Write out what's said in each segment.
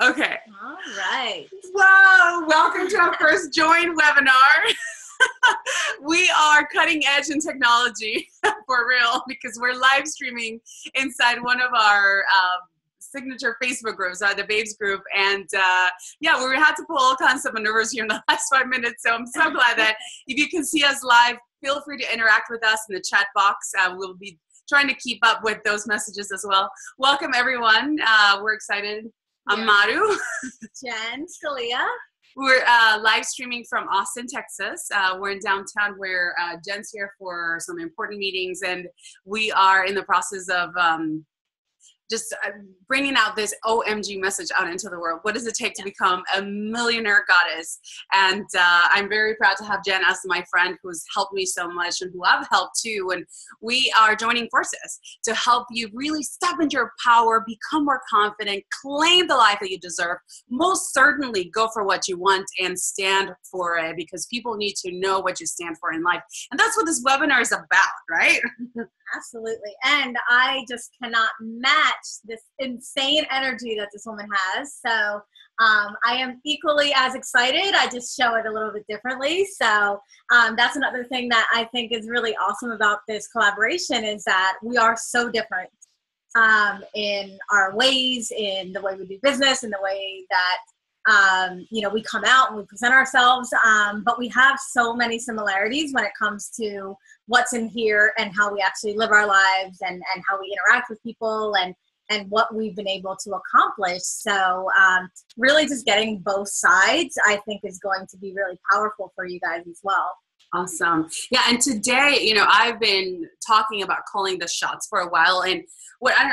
Okay. All right. Wow. Welcome to our first joint webinar. We are cutting edge in technology for real because we're live streaming inside one of our signature Facebook groups, the Babes group. And yeah, we had to pull all kinds of maneuvers here in the last 5 minutes. So I'm so glad that if you can see us live, feel free to interact with us in the chat box. We'll be trying to keep up with those messages as well. Welcome, everyone. We're excited. I'm Maru. Jen Scalia. We're live streaming from Austin, Texas. We're in downtown where Jen's here for some important meetings, and we are in the process of just bringing out this OMG message out into the world. What does it take to become a millionaire goddess? And I'm very proud to have Jen as my friend who's helped me so much and who I've helped too. And we are joining forces to help you really step into your power, become more confident, claim the life that you deserve. Most certainly go for what you want and stand for it, because people need to know what you stand for in life. And that's what this webinar is about, right? Absolutely. And I just cannot match this insane energy that this woman has. So I am equally as excited. I just show it a little bit differently. So that's another thing that I think is really awesome about this collaboration, is that we are so different in our ways, in the way we do business, in the way that we come out and we present ourselves, but we have so many similarities when it comes to what's in here and how we actually live our lives and how we interact with people and what we've been able to accomplish. So really just getting both sides, I think, is going to be really powerful for you guys as well. Awesome. Yeah. And today, I've been talking about calling the shots for a while, and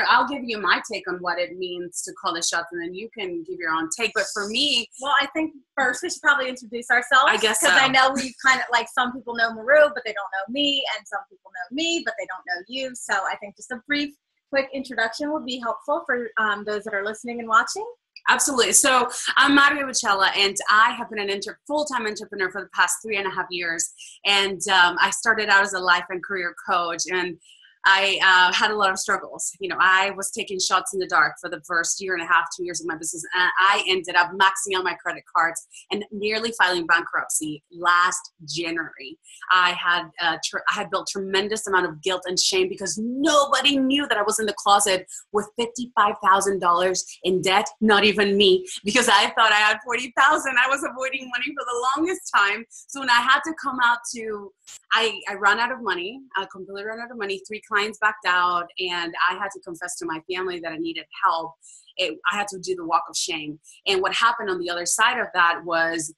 I'll give you my take on what it means to call the shots, and then you can give your own take. But for me, well, I think first we should probably introduce ourselves. I guess because I know we kind of, like, some people know Maru, but they don't know me, and some people know me, but they don't know you. So I think just a brief, quick introduction would be helpful for those that are listening and watching. Absolutely. So I'm Maria Vicella, and I have been an full-time entrepreneur for the past 3.5 years. And I started out as a life and career coach, and I had a lot of struggles. I was taking shots in the dark for the first 1.5 years, 2 years of my business. And I ended up maxing out my credit cards and nearly filing bankruptcy last January. I had built tremendous amount of guilt and shame because nobody knew that I was in the closet with $55,000 in debt, not even me, because I thought I had $40,000. I was avoiding money for the longest time. So when I had to come out I ran out of money. I completely ran out of money. 3 clients backed out, and I had to confess to my family that I needed help. I had to do the walk of shame. And what happened on the other side of that was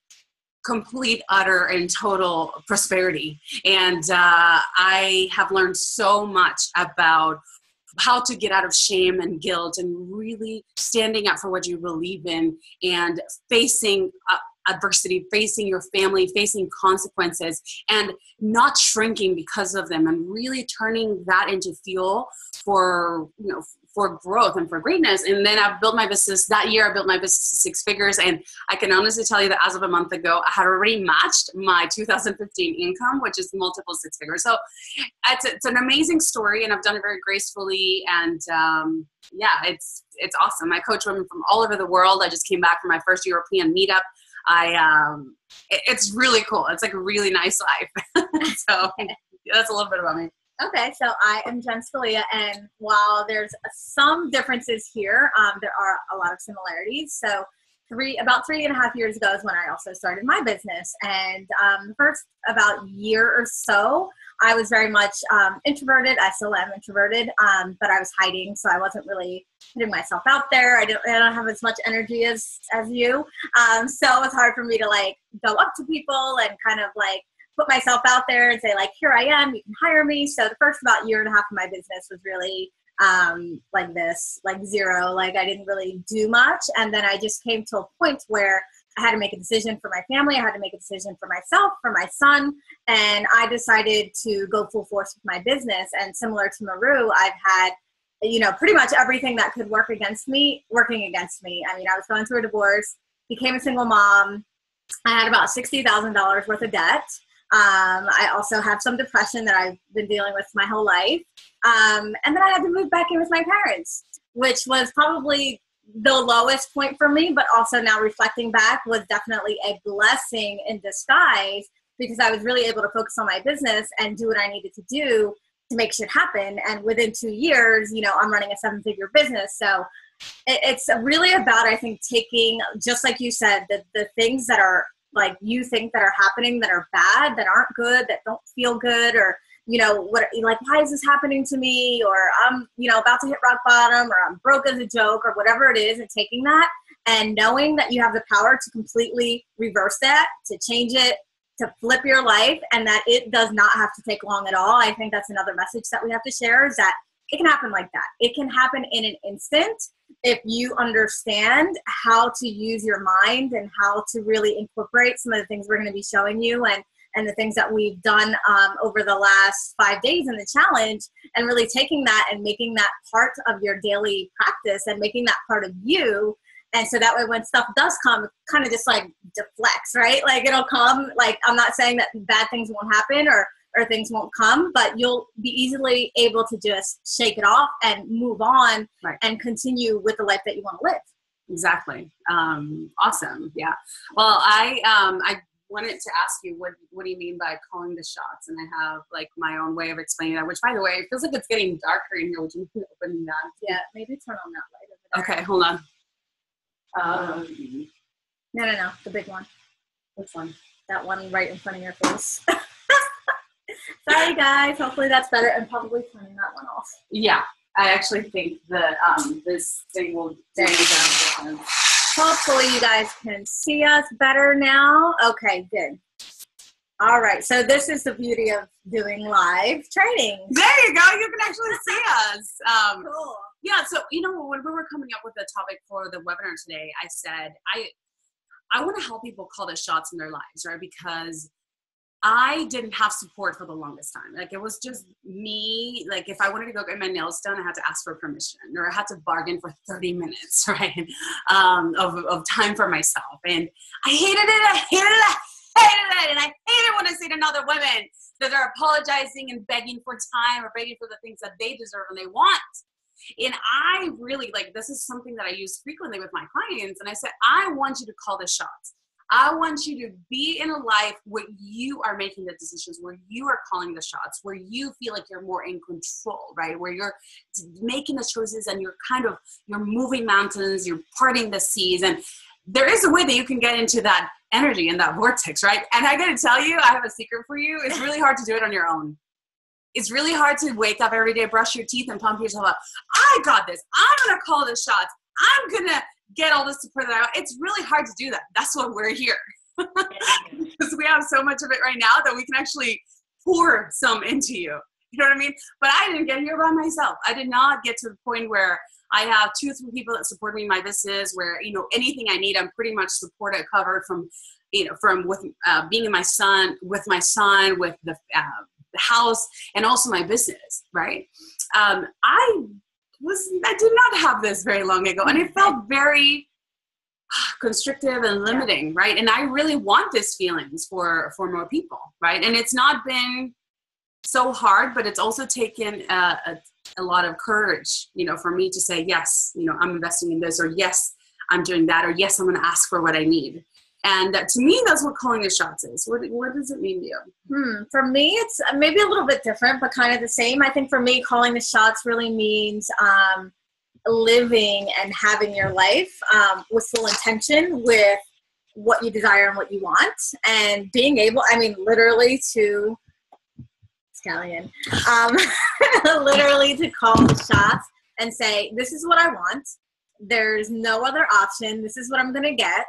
complete, utter, and total prosperity. And I have learned so much about how to get out of shame and guilt and really standing up for what you believe in and facing adversity, facing your family, facing consequences, and not shrinking because of them, and really turning that into fuel for growth and for greatness. And then I've built my business. That year, I built my business to 6 figures, and I can honestly tell you that as of a month ago, I had already matched my 2015 income, which is multiple 6 figures. So it's an amazing story, and I've done it very gracefully. And yeah, it's awesome. I coach women from all over the world. I just came back from my first European meetup. It's really cool. It's like a really nice life. So that's a little bit about me. Okay, so I am Jen Scalia, and while there's some differences here, there are a lot of similarities. So about 3.5 years ago is when I also started my business, and the first about year or so, I was very much introverted. I still am introverted, but I was hiding, so I wasn't really putting myself out there. I don't have as much energy as you, so it's hard for me to go up to people and kind of put myself out there and say, here I am, you can hire me. So the first about 1.5 years of my business was really zero. I didn't really do much. And then I just came to a point where I had to make a decision for my family. I had to make a decision for myself, for my son. And I decided to go full force with my business. And similar to Maru, I've had, pretty much everything that could work against me, working against me. I mean, I was going through a divorce, became a single mom. I had about $60,000 worth of debt. I also have some depression that I've been dealing with my whole life. And then I had to move back in with my parents, which was probably the lowest point for me, but also now reflecting back was definitely a blessing in disguise, because I was really able to focus on my business and do what I needed to do to make shit happen. And within 2 years, you know, I'm running a 7-figure business. So it's really about, I think, taking, just like you said, the things that are like you think that are happening that are bad, that aren't good, that don't feel good, or, you know, what, like, why is this happening to me? Or I'm, you know, about to hit rock bottom, or I'm broke as a joke, or whatever it is, and taking that and knowing that you have the power to completely reverse that, to change it, to flip your life, and that it does not have to take long at all. I think that's another message that we have to share, is that it can happen like that. It can happen in an instant if you understand how to use your mind and how to really incorporate some of the things we're going to be showing you, and the things that we've done over the last 5 days in the challenge, and really taking that and making that part of your daily practice and making that part of you. And so that way, when stuff does come, it kind of just like deflects, right? Like, it'll come. Like, I'm not saying that bad things won't happen or things won't come, but you'll be easily able to just shake it off and move on, right, and continue with the life that you want to live. Exactly. Awesome. Yeah. Well, I wanted to ask you, what do you mean by calling the shots? And I have like my own way of explaining that, which, by the way, it feels like it's getting darker in here. Would you open that? Yeah, maybe turn on that light over there. Okay, hold on. No, the big one. Which one? That one right in front of your face. Sorry, guys. Hopefully that's better, and probably turning that one off. Yeah, I actually think that this thing will. There you go. Hopefully you guys can see us better now. Okay, good. All right, so this is the beauty of doing live training. There you go. You can actually see us. Cool. Yeah, so, you know, when we were coming up with the topic for the webinar today, I said, I want to help people call the shots in their lives, right? Because I didn't have support for the longest time. Like, it was just me. Like, if I wanted to go get my nails done, I had to ask for permission, or I had to bargain for 30 minutes, right, of time for myself. And I hated it. And I hate it when I see it in other women that are apologizing and begging for time or begging for the things that they deserve and they want. And I really, like, this is something that I use frequently with my clients. And I said, I want you to call the shots. I want you to be in a life where you are making the decisions, where you are calling the shots, where you feel like you're more in control, right? Where you're making the choices and you're moving mountains, you're parting the seas. And there is a way that you can get into that energy and that vortex, right? And I got to tell you, I have a secret for you. It's really hard to do it on your own. It's really hard to wake up every day, brush your teeth, and pump yourself up. I got this. I'm going to call the shots. I'm going to get all the support that I want. It's really hard to do that. That's why we're here. Because we have so much of it right now that we can actually pour some into you. You know what I mean? But I didn't get here by myself. I did not get to the point where I have 2 or 3 people that support me in my business, where, you know, anything I need, I'm pretty much supported, covered from, you know, with being my son, with the house, and also my business, right? I did not have this very long ago, and it felt very constrictive and limiting, right? And I really want these feelings for more people, right? And it's not been so hard, but it's also taken a lot of courage, you know, for me to say, yes, you know, I'm investing in this, or yes, I'm doing that, or yes, I'm going to ask for what I need. And to me, that's what calling the shots is. What does it mean to you? For me, it's maybe a little bit different, but kind of the same. I think for me, calling the shots really means living and having your life with full intention, with what you desire and what you want, and being able, I mean, literally to, Scallion, literally to call the shots and say, this is what I want. There's no other option. This is what I'm going to get.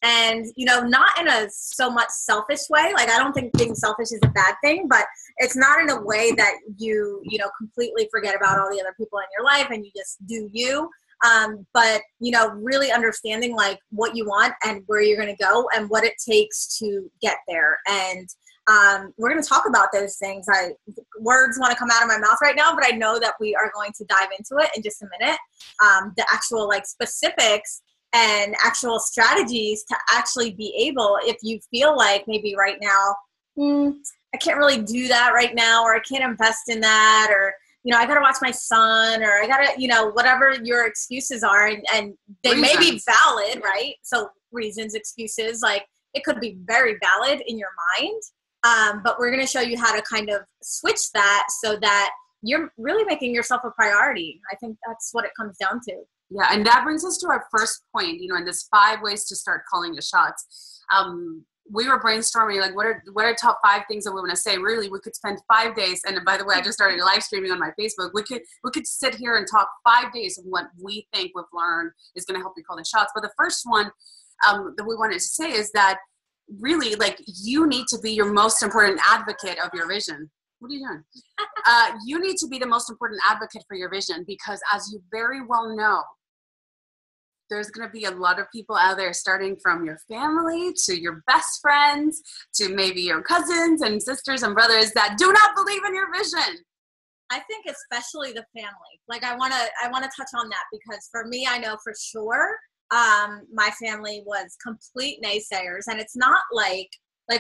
And, you know, not in a so much selfish way. Like, I don't think being selfish is a bad thing, but it's not in a way that you know, completely forget about all the other people in your life and you just do you. But, you know, really understanding like what you want and where you're going to go and what it takes to get there. And we're going to talk about those things. Words want to come out of my mouth right now, but I know that we are going to dive into it in just a minute. The actual like specifics and actual strategies to actually be able, if you feel like maybe right now, I can't really do that right now, or I can't invest in that, or, I got to watch my son, or I got to, whatever your excuses are. And they may be valid, right? So reasons, excuses, like it could be very valid in your mind. But we're going to show you how to kind of switch that so that you're really making yourself a priority. I think that's what it comes down to. Yeah, and that brings us to our first point, in this 5 ways to start calling the shots. We were brainstorming, like, what are top 5 things that we want to say? Really, we could spend 5 days. And by the way, I just started live streaming on my Facebook. We could sit here and talk 5 days of what we think we've learned is going to help you call the shots. But the first one that we wanted to say is that really, like, you need to be your most important advocate of your vision. What are you doing? You need to be the most important advocate for your vision, because as you very well know, there's going to be a lot of people out there, starting from your family to your best friends to maybe your cousins and sisters and brothers, that do not believe in your vision. I think especially the family. Like, I want to touch on that, because for me, I know for sure my family was complete naysayers. And it's not like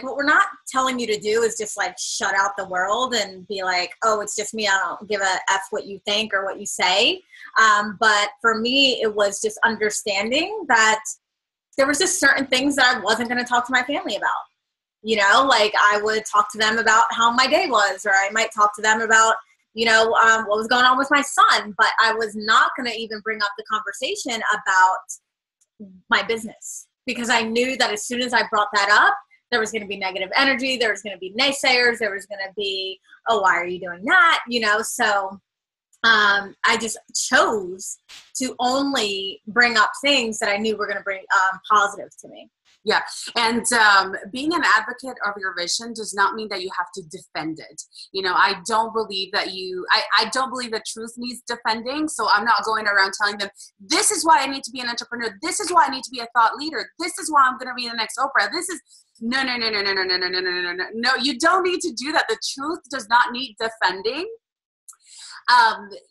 what we're not telling you to do is just like shut out the world and be like, oh, it's just me, I don't give a F what you think or what you say. But for me, it was just understanding that there was just certain things that I wasn't going to talk to my family about. Like I would talk to them about how my day was, or I might talk to them about, what was going on with my son. But I was not going to even bring up the conversation about my business, because I knew that as soon as I brought that up, there was going to be negative energy. There was going to be naysayers. There was going to be, oh, why are you doing that? So I just chose to only bring up things that I knew were going to bring positive to me. Yeah. And being an advocate of your vision does not mean that you have to defend it. I don't believe that I don't believe that truth needs defending. So I'm not going around telling them, this is why I need to be an entrepreneur. This is why I need to be a thought leader. This is why I'm going to be the next Oprah. No, you don't need to do that. The truth does not need defending.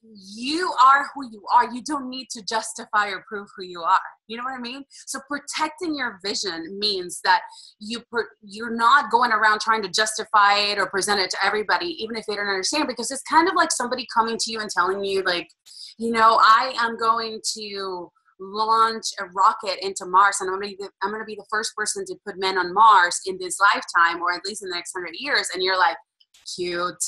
You are who you are. You don't need to justify or prove who you are. You know what I mean? So protecting your vision means that you're not going around trying to justify it or present it to everybody, even if they don't understand, because it's kind of like somebody coming to you and telling you, like, I am going to launch a rocket into Mars, and I'm going to be the first person to put men on Mars in this lifetime, or at least in the next 100 years. And you're like, cute.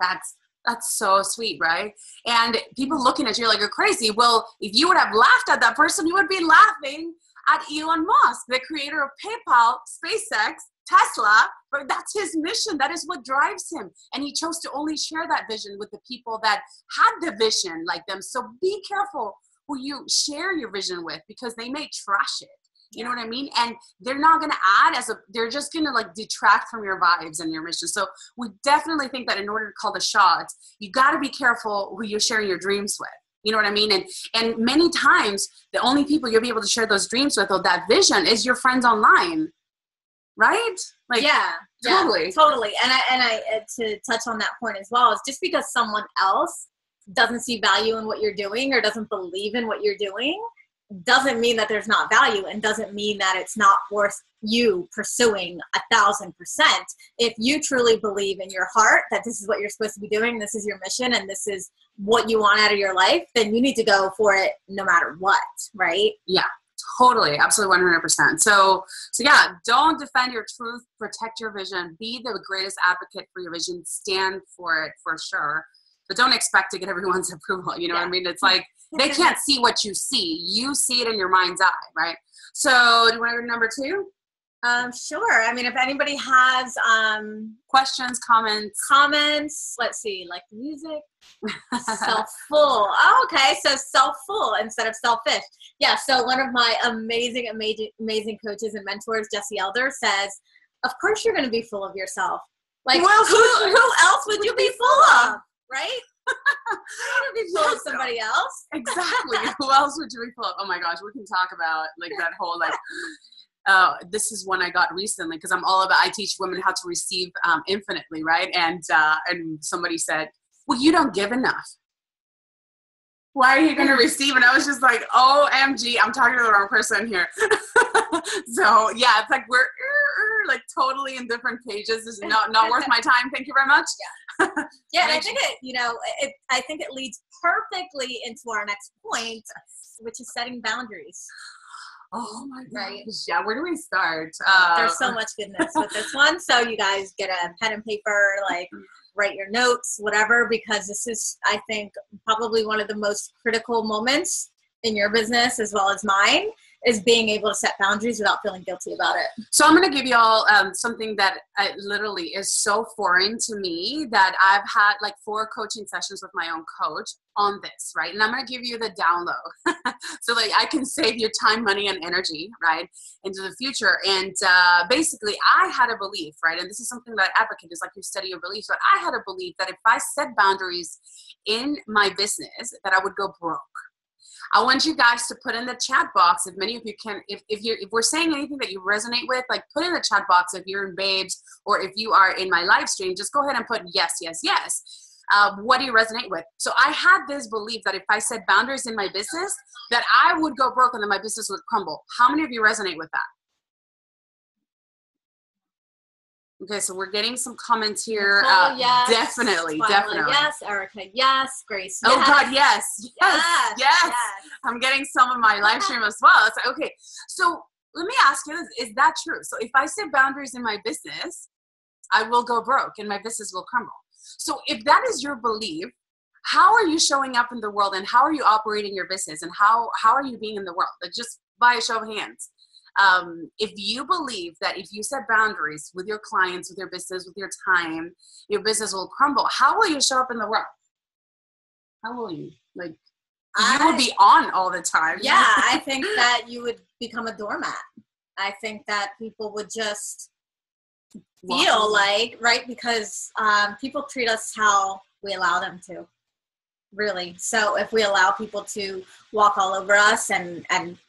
That's so sweet, right? And people looking at you like you're crazy. Well, if you would have laughed at that person, you would be laughing at Elon Musk, the creator of PayPal, SpaceX, Tesla. But that's his mission. That is what drives him. And he chose to only share that vision with the people that had the vision like them. So be careful who you share your vision with, because they may trash it. You know what I mean? And they're not going to add they're just going to like detract from your vibes and your mission. So we definitely think that in order to call the shots, you got to be careful who you're sharing your dreams with. You know what I mean? And many times the only people you'll be able to share those dreams with, or that vision, is your friends online. Right? Like, totally. And I to touch on that point as well, is just because someone else doesn't see value in what you're doing or doesn't believe in what you're doing, doesn't mean that there's not value, and doesn't mean that it's not worth you pursuing 1,000%. If you truly believe in your heart that this is what you're supposed to be doing, this is your mission, and this is what you want out of your life, then you need to go for it no matter what, right? Yeah, totally. Absolutely. 100%. So yeah, don't defend your truth, protect your vision, be the greatest advocate for your vision, stand for it for sure. But don't expect to get everyone's approval. You know what I mean? It's like, they can't see what you see. You see it in your mind's eye, right? So do you want to go to number 2? Sure. I mean, if anybody has questions, comments, let's see, like music, self-full. Oh, okay. So self-full instead of selfish. Yeah. So one of my amazing coaches and mentors, Jesse Elder, says, of course you're going to be full of yourself. Like, who else would you be full of? Right? You're going to be full of somebody else. Exactly. Who else would you be full of? Oh my gosh, we can talk about like that whole like, this is one I got recently, because I'm all about, I teach women how to receive infinitely, right? And somebody said, well, you don't give enough. Why are you going to receive? And I was just like, OMG, I'm talking to the wrong person here. So yeah, it's like like totally in different pages. This is not worth my time. Thank you very much. Yeah. Yeah. And I think I think it leads perfectly into our next point, which is setting boundaries. Oh my gosh. Right. Yeah. Where do we start? There's so much goodness with this one. So you guys get a pen and paper, like write your notes, whatever, because this is, I think, probably one of the most critical moments in your business as well as mine, is being able to set boundaries without feeling guilty about it. So I'm going to give you all something that literally is so foreign to me, that I've had like 4 coaching sessions with my own coach on this, right? And I'm going to give you the download so like I can save you time, money, and energy, right, into the future. And basically I had a belief, right? And this is something that I advocate, is like you study your beliefs, but I had a belief that if I set boundaries in my business, that I would go broke. I want you guys to put in the chat box, if many of you can, if we're saying anything that you resonate with, like put in the chat box if you're in Babes, or if you are in my live stream, just go ahead and put yes, yes, yes. What do you resonate with? So I had this belief that if I set boundaries in my business, that I would go broke and then my business would crumble. How many of you resonate with that? Okay, so we're getting some comments here. Nicole, yes. Definitely, Twyla, definitely. yes. Erica, yes. Grace, Oh yes. God, yes. Yes, Yes, yes. yes. I'm getting some of my live stream as well. It's like, okay, so let me ask you this. Is that true? So if I set boundaries in my business, I will go broke and my business will crumble. So if that is your belief, how are you showing up in the world, and how are you operating your business, and how are you being in the world? Like, just by a show of hands. If you believe that if you set boundaries with your clients, with your business, with your time, your business will crumble, how will you show up in the world? How will you? Like, you will be on all the time. Yeah, I think that you would become a doormat. I think that people would just feel like, right, because people treat us how we allow them to. Really. So if we allow people to walk all over us and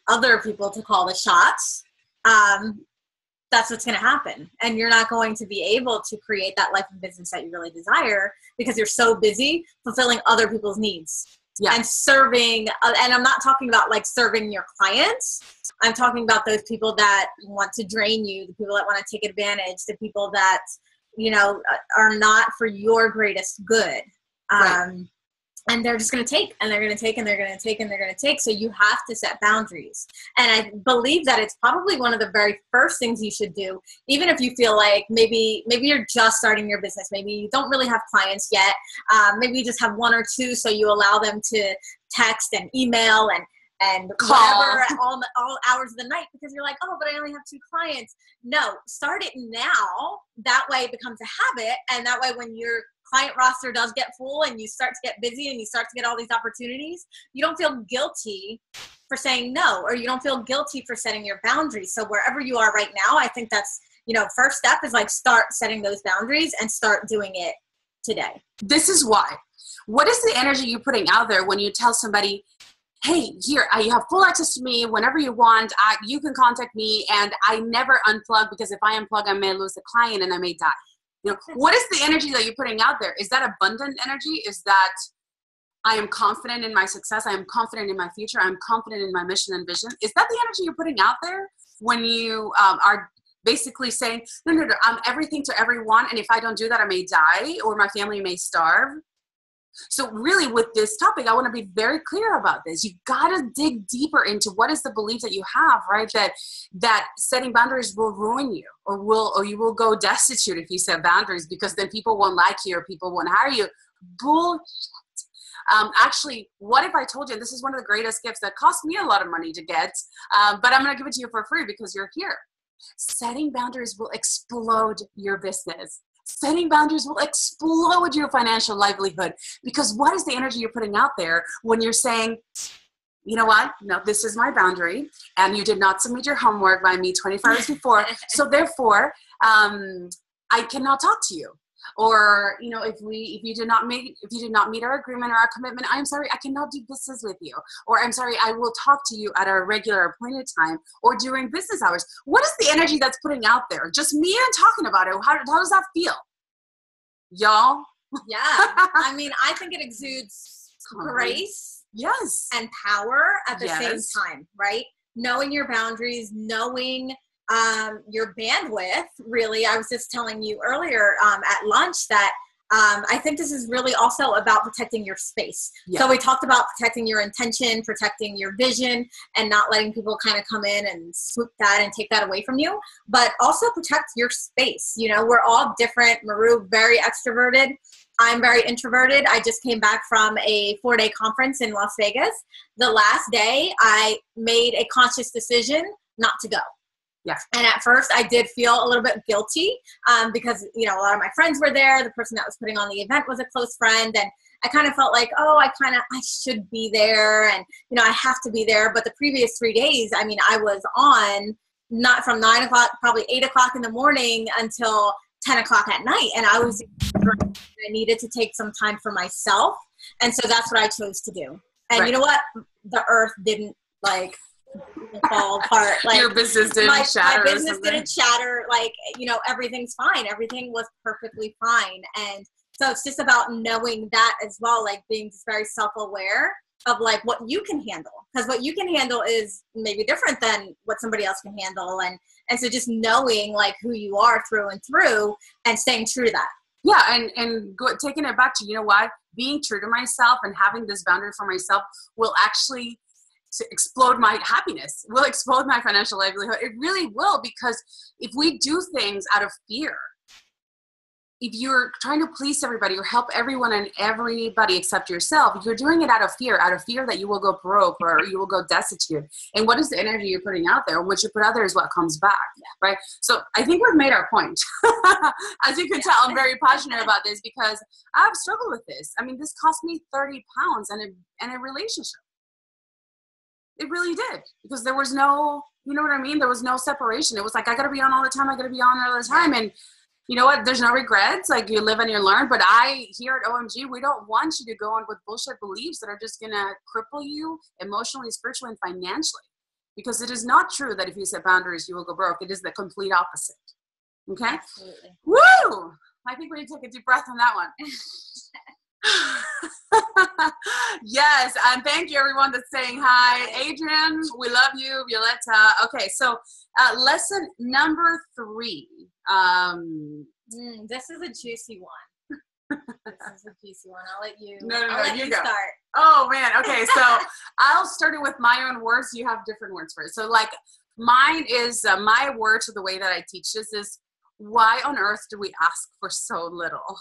other people to call the shots, that's what's going to happen. And you're not going to be able to create that life and business that you really desire, because you're so busy fulfilling other people's needs. Yeah. And serving, and I'm not talking about like serving your clients. I'm talking about those people that want to drain you, the people that want to take advantage, the people that, are not for your greatest good. Right. And they're just going to take, and they're going to take, and they're going to take, and they're going to take. So you have to set boundaries. And I believe that it's probably one of the very first things you should do, even if you feel like maybe you're just starting your business. Maybe you don't really have clients yet. Maybe you just have 1 or 2, so you allow them to text and email and call at all hours of the night, because you're like, oh, but I only have 2 clients. No, start it now. That way it becomes a habit. And that way when your client roster does get full and you start to get busy and you start to get all these opportunities, you don't feel guilty for saying no, or you don't feel guilty for setting your boundaries. So wherever you are right now, I think that's, first step is like start setting those boundaries and start doing it today. This is why. What is the energy you're putting out there when you tell somebody, hey, here, you have full access to me whenever you want. You can contact me, and I never unplug, because if I unplug, I may lose the client and I may die. What is the energy that you're putting out there? Is that abundant energy? Is that I am confident in my success? I am confident in my future. I'm confident in my mission and vision. Is that the energy you're putting out there when you are basically saying, no, I'm everything to everyone, and if I don't do that, I may die, or my family may starve? So really, with this topic, I want to be very clear about this. You got to dig deeper into what is the belief that you have, right? That setting boundaries will ruin you, or you will go destitute if you set boundaries, because then people won't like you or people won't hire you. Bullshit. Actually, what if I told you, and this is one of the greatest gifts that cost me a lot of money to get, but I'm going to give it to you for free because you're here. Setting boundaries will explode your business. Setting boundaries will explode your financial livelihood, because what is the energy you're putting out there when you're saying, you know what? No, this is my boundary, and you did not submit your homework by me 24 hours before, so therefore, I cannot talk to you. Or, if you did not meet our agreement or our commitment, I'm sorry, I cannot do business with you. Or I'm sorry, I will talk to you at a regular appointed time or during business hours. What is the energy that's putting out there? Just me and talking about it. How does that feel? Y'all? Yeah. I think it exudes grace. Yes. And power at the same time, right? Knowing your boundaries, knowing your bandwidth, really. I was just telling you earlier at lunch that I think this is really also about protecting your space. Yeah. So we talked about protecting your intention, protecting your vision, and not letting people kind of come in and swoop that and take that away from you, but also protect your space. You know, we're all different. Maru, very extroverted. I'm very introverted. I just came back from a 4-day conference in Las Vegas. The last day, I made a conscious decision not to go. Yeah. And at first I did feel a little bit guilty because, you know, a lot of my friends were there. The person that was putting on the event was a close friend. And I kind of felt like, oh, I should be there. And, you know, I have to be there. But the previous 3 days, I mean, I was on not from 9 o'clock, probably 8 o'clock in the morning until 10 o'clock at night. And I needed to take some time for myself. And so that's what I chose to do. And right. You know what? The earth didn't fall apart. Like, your business didn't shatter. My business didn't shatter. Like, you know, everything's fine. Everything was perfectly fine. And so it's just about knowing that as well, like being just very self-aware of like what you can handle, because what you can handle is maybe different than what somebody else can handle. And so just knowing like who you are through and through and staying true to that. Yeah. And taking it back to, you know what, being true to myself and having this boundary for myself will actually to explode my happiness, will explode my financial livelihood. It really will, because if we do things out of fear, if you're trying to please everybody or help everyone and everybody except yourself, you're doing it out of fear that you will go broke or you will go destitute. And what is the energy you're putting out there? What you put out there is what comes back, right? So I think we've made our point. As you can tell, I'm very passionate about this because I've struggled with this. I mean, this cost me 30 pounds and a relationship. It really did, because there was no, you know what I mean? There was no separation. It was like, I got to be on all the time. I got to be on all the time. And you know what? There's no regrets. Like, you live and you learn. But here at OMG, we don't want you to go on with bullshit beliefs that are just going to cripple you emotionally, spiritually, and financially. Because it is not true that if you set boundaries, you will go broke. It is the complete opposite. Okay? Absolutely. Woo! I think we need to take a deep breath on that one. Yes, and thank you everyone that's saying hi. Adrian, we love you. Violetta. Okay, so lesson number 3. This is a juicy one. This is a juicy one. I'll let you. No, you go. Start. Oh man. Okay, so I'll start it with my own words. You have different words for it. So like mine is my word to the way that I teach this is, why on earth do we ask for so little?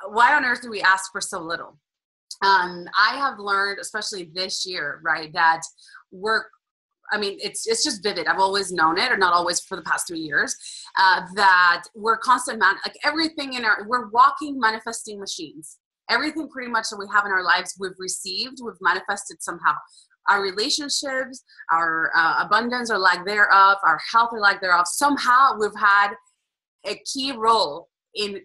Why on earth do we ask for so little? I have learned, especially this year, right, that it's just vivid. I've always known it, or not always, for the past 3 years, that we're constant, like everything we're walking manifesting machines. Everything pretty much that we have in our lives, we've manifested somehow. Our relationships, our abundance or lack thereof, our health or lack thereof, somehow we've had a key role in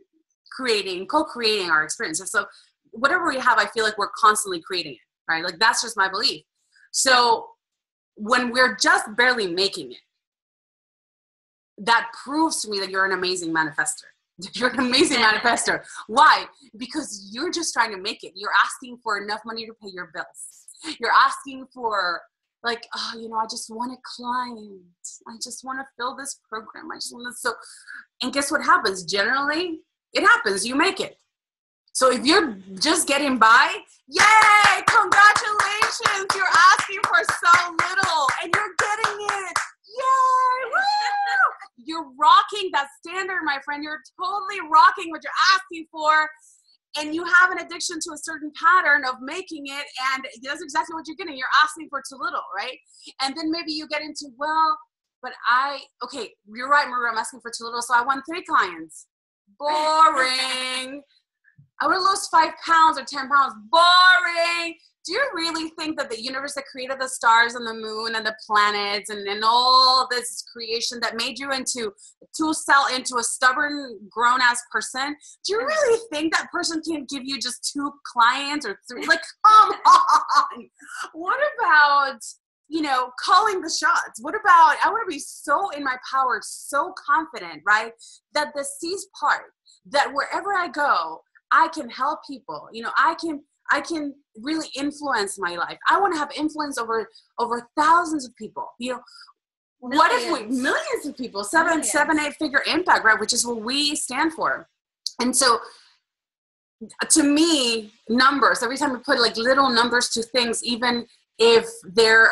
co-creating our experiences. So whatever we have, I feel like we're constantly creating it, right? Like that's just my belief. So when we're just barely making it, that proves to me that you're an amazing manifester. You're an amazing manifester. Why? Because you're just trying to make it. You're asking for enough money to pay your bills. You're asking for like, oh, you know, I just want a client. I just want to fill this program. I just want to, and guess what happens? Generally, it happens. You make it. So if you're just getting by, yay, congratulations. You're asking for so little and you're getting it. Yay, woo! You're rocking that standard, my friend. You're totally rocking what you're asking for. And you have an addiction to a certain pattern of making it, and that's exactly what you're getting. You're asking for too little, right? And then maybe you get into, okay, you're right, Maria, I'm asking for too little, so I want 3 clients. Boring. I would lose 5 pounds or 10 pounds. Boring. Do you really think that the universe that created the stars and the moon and the planets and all this creation that made you into a stubborn grown-ass person, do you really think that person can give you just 2 clients or 3? Like, come on. What about, you know, calling the shots? What about, I want to be so in my power, so confident, right? That the seas part, that wherever I go, I can help people. You know, I I can really influence my life. I want to have influence over thousands of people. You know, what if millions of people, seven, 8-figure impact, right? Which is what we stand for. And so to me, numbers, every time we put like little numbers to things, even if they're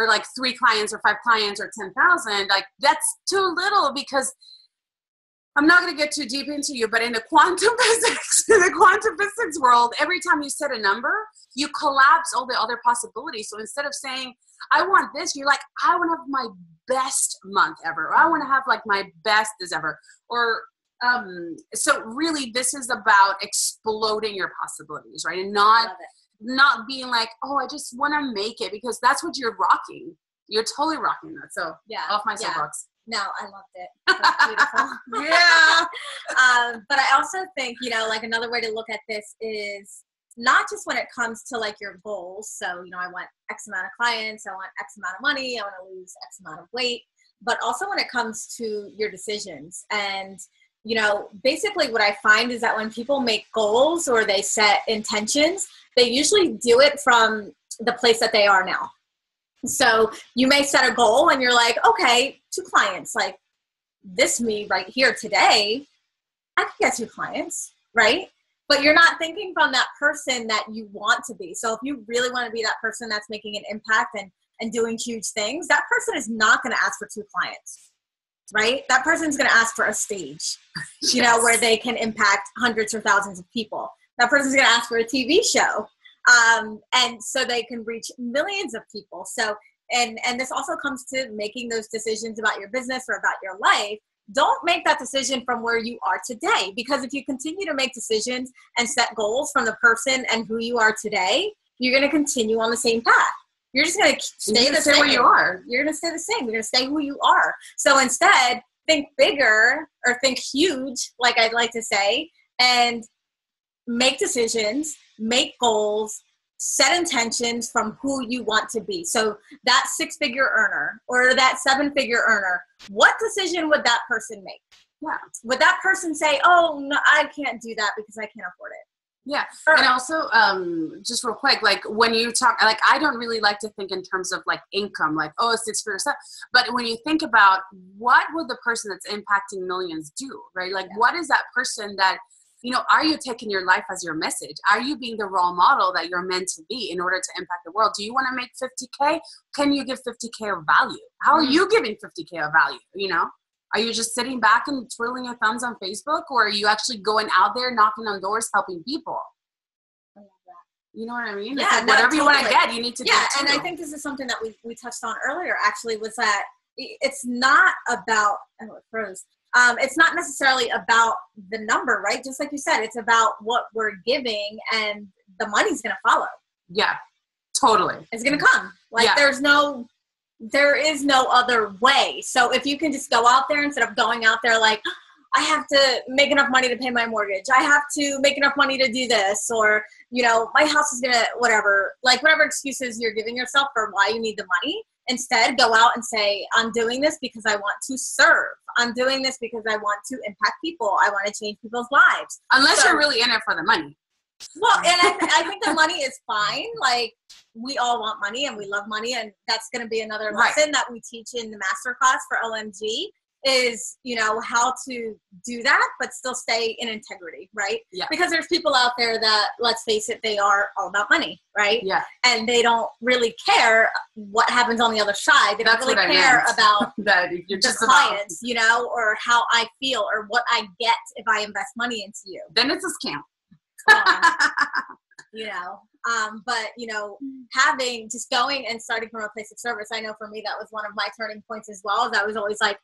like 3 clients or 5 clients or 10,000, like that's too little, because I'm not going to get too deep into you, but in the quantum physics world, every time you set a number, you collapse all the other possibilities. So instead of saying, I want this, you're like, I want to have my best month ever. Or I want to have like my best this ever. Or, so really this is about exploding your possibilities, right? And not being like, oh, I just want to make it, because that's what you're rocking. You're totally rocking that. So off my soapbox. No, I loved it. That's beautiful. Yeah. But I also think, you know, like another way to look at this is not just when it comes to like your goals. So, you know, I want X amount of clients, I want X amount of money, I want to lose X amount of weight, but also when it comes to your decisions. And, you know, basically what I find is that when people make goals or they set intentions, they usually do it from the place that they are now. So you may set a goal and you're like, okay, 2 clients, like this me right here today, I can get 2 clients, right? But you're not thinking from that person that you want to be. So if you really want to be that person that's making an impact and doing huge things, that person is not going to ask for 2 clients, right? That person's going to ask for a stage, you know, where they can impact hundreds or thousands of people. That person's going to ask for a TV show. And so they can reach millions of people. So, and this also comes to making those decisions about your business or about your life. Don't make that decision from where you are today, because if you continue to make decisions and set goals from the person and who you are today, you're going to continue on the same path. You're just going to stay the same. Where you are. You're going to stay the same. You're going to stay who you are. So instead, think bigger or think huge, like I'd like to say, and make decisions, make goals, set intentions from who you want to be. So that 6-figure earner or that 7-figure earner, what decision would that person make? Yeah. Would that person say, oh, no, I can't do that because I can't afford it? Yeah. And also, just real quick, like when you talk, like I don't really like to think in terms of like income, like, oh, 6-figure stuff. But when you think about what would the person that's impacting millions do, right? Like what is that person that, you know, are you taking your life as your message? Are you being the role model that you're meant to be in order to impact the world? Do you want to make 50K? Can you give 50K of value? How are you giving 50K of value? You know, are you just sitting back and twiddling your thumbs on Facebook, or are you actually going out there, knocking on doors, helping people? I love that. You know what I mean? Yeah, like whatever you want to get, you need to do Yeah, and I think this is something that we touched on earlier, actually, was that it's not about, oh, it froze. It's not necessarily about the number, right? Just like you said, it's about what we're giving, and the money's going to follow. Yeah, totally. It's going to come. Like there is no other way. So if you can just go out there instead of going out there like, I have to make enough money to pay my mortgage, I have to make enough money to do this, or, you know, my house is going to, whatever excuses you're giving yourself for why you need the money. Instead, go out and say, I'm doing this because I want to serve. I'm doing this because I want to impact people. I want to change people's lives. Unless you're really in it for the money. Well, and I think the money is fine. Like, we all want money and we love money. And that's going to be another lesson that we teach in the masterclass for OMG is, you know, how to do that, but still stay in integrity, right? Yeah. Because there's people out there that, let's face it, they are all about money, right? Yeah. And they don't really care what happens on the other side. They don't really care about that you're just the clients, you know, or how I feel or what I get if I invest money into you. Then it's a scam. You know, but, you know, just going and starting from a place of service, I know for me, that was one of my turning points as well. Is I was always like,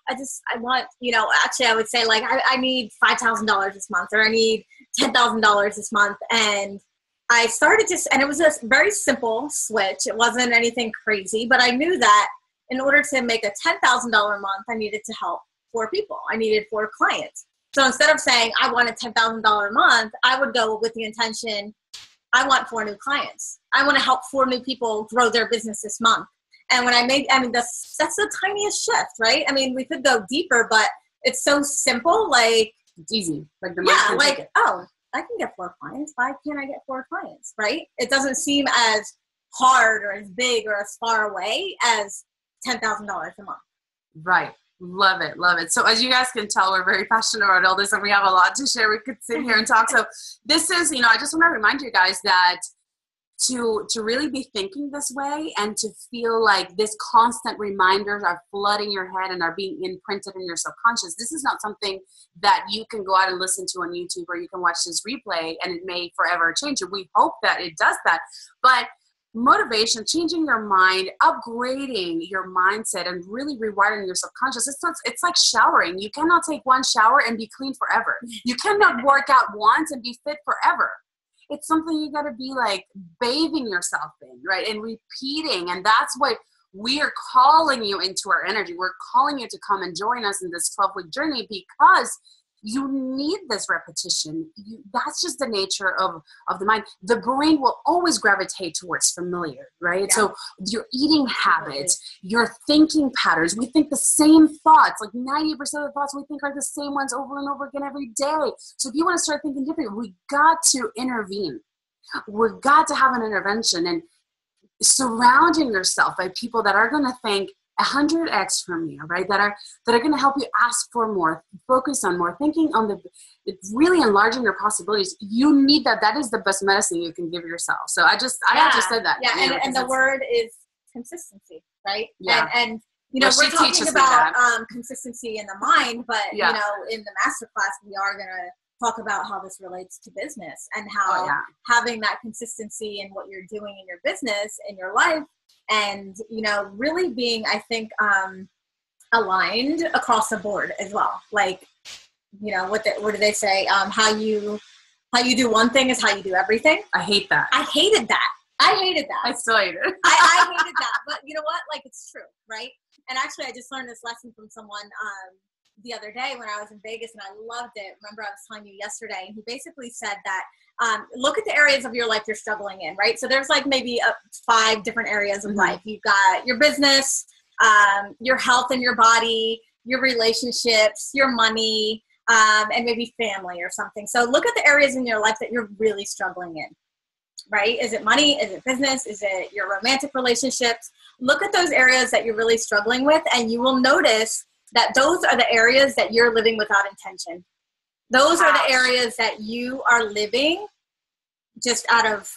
I want, you know, actually I would say like, I need $5,000 this month, or I need $10,000 this month. And I started and it was a very simple switch. It wasn't anything crazy, but I knew that in order to make a $10,000 a month, I needed to help 4 people. I needed 4 clients. So instead of saying I want a $10,000 a month, I would go with the intention, I want 4 new clients. I want to help 4 new people grow their business this month. And when that's the tiniest shift, right? I mean, we could go deeper, but it's so simple. Like, it's easy. Like the money can take it. Oh, I can get 4 clients. Why can't I get 4 clients, right? It doesn't seem as hard or as big or as far away as $10,000 a month. Right. Love it. Love it. So as you guys can tell, we're very passionate about all this and we have a lot to share. We could sit here and talk. So this is, I just want to remind you guys that to really be thinking this way and to feel like this constant reminders are flooding your head and are being imprinted in your subconscious. This is not something that you can go out and listen to on YouTube or you can watch this replay and it may forever change you. We hope that it does that. But motivation, changing your mind, upgrading your mindset and really rewiring your subconscious. It's like showering. You cannot take one shower and be clean forever. You cannot work out once and be fit forever. It's something you got to be like bathing yourself in, right? And repeating. And that's what we are calling you into our energy. We're calling you to come and join us in this 12-week journey because you need this repetition. That's just the nature of the mind. The brain will always gravitate towards familiar, right? Yeah. So your eating habits, your thinking patterns, we think the same thoughts, like 90% of the thoughts we think are the same ones over and over again every day. So if you want to start thinking differently, we got to intervene. We've got to have an intervention and surrounding yourself by people that are going to think 100x from you, right? That are going to help you ask for more, focus on more, thinking on really enlarging your possibilities. You need that. That is the best medicine you can give yourself. So I just said that. Yeah, and the word is consistency, right? Yeah. And we're talking about consistency in the mind, but in the masterclass we are going to talk about how this relates to business and how having that consistency in what you're doing in your business, in your life, and, really being, I think, aligned across the board as well. Like, what do they say? How you do one thing is how you do everything. I hate that. I hated that. I still hate it. I hated that. But you know what? Like, it's true, right? And actually, I just learned this lesson from someone the other day when I was in Vegas, and I loved it. Remember, I was telling you yesterday, and he basically said that look at the areas of your life you're struggling in, right? So there's like maybe 5 different areas of life. You've got your business, your health and your body, your relationships, your money, and maybe family or something. So look at the areas in your life that you're really struggling in, right? Is it money? Is it business? Is it your romantic relationships? Look at those areas that you're really struggling with, and you will notice that those are the areas that you're living without intention. Those are the areas that you are living just out of,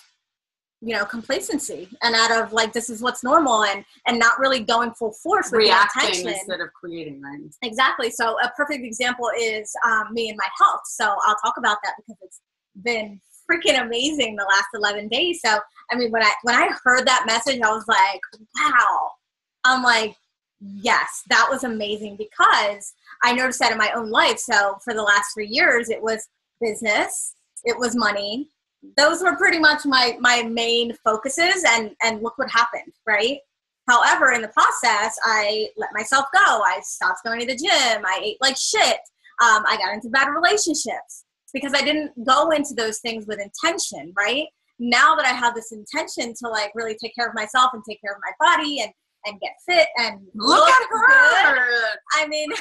complacency and out of like, this is what's normal and not really going full force with reacting the intention. Instead of creating, right? Exactly. So a perfect example is me and my health. So I'll talk about that because it's been freaking amazing the last 11 days. So, I mean, when I heard that message, I was like, wow. I'm like, yes, that was amazing because I noticed that in my own life. So for the last 3 years, it was business, it was money. Those were pretty much my main focuses, and look what happened, right? However, in the process, I let myself go. I stopped going to the gym. I ate like shit. I got into bad relationships because I didn't go into those things with intention, right? Now that I have this intention to like really take care of myself and take care of my body and get fit and look at her. Good. I mean,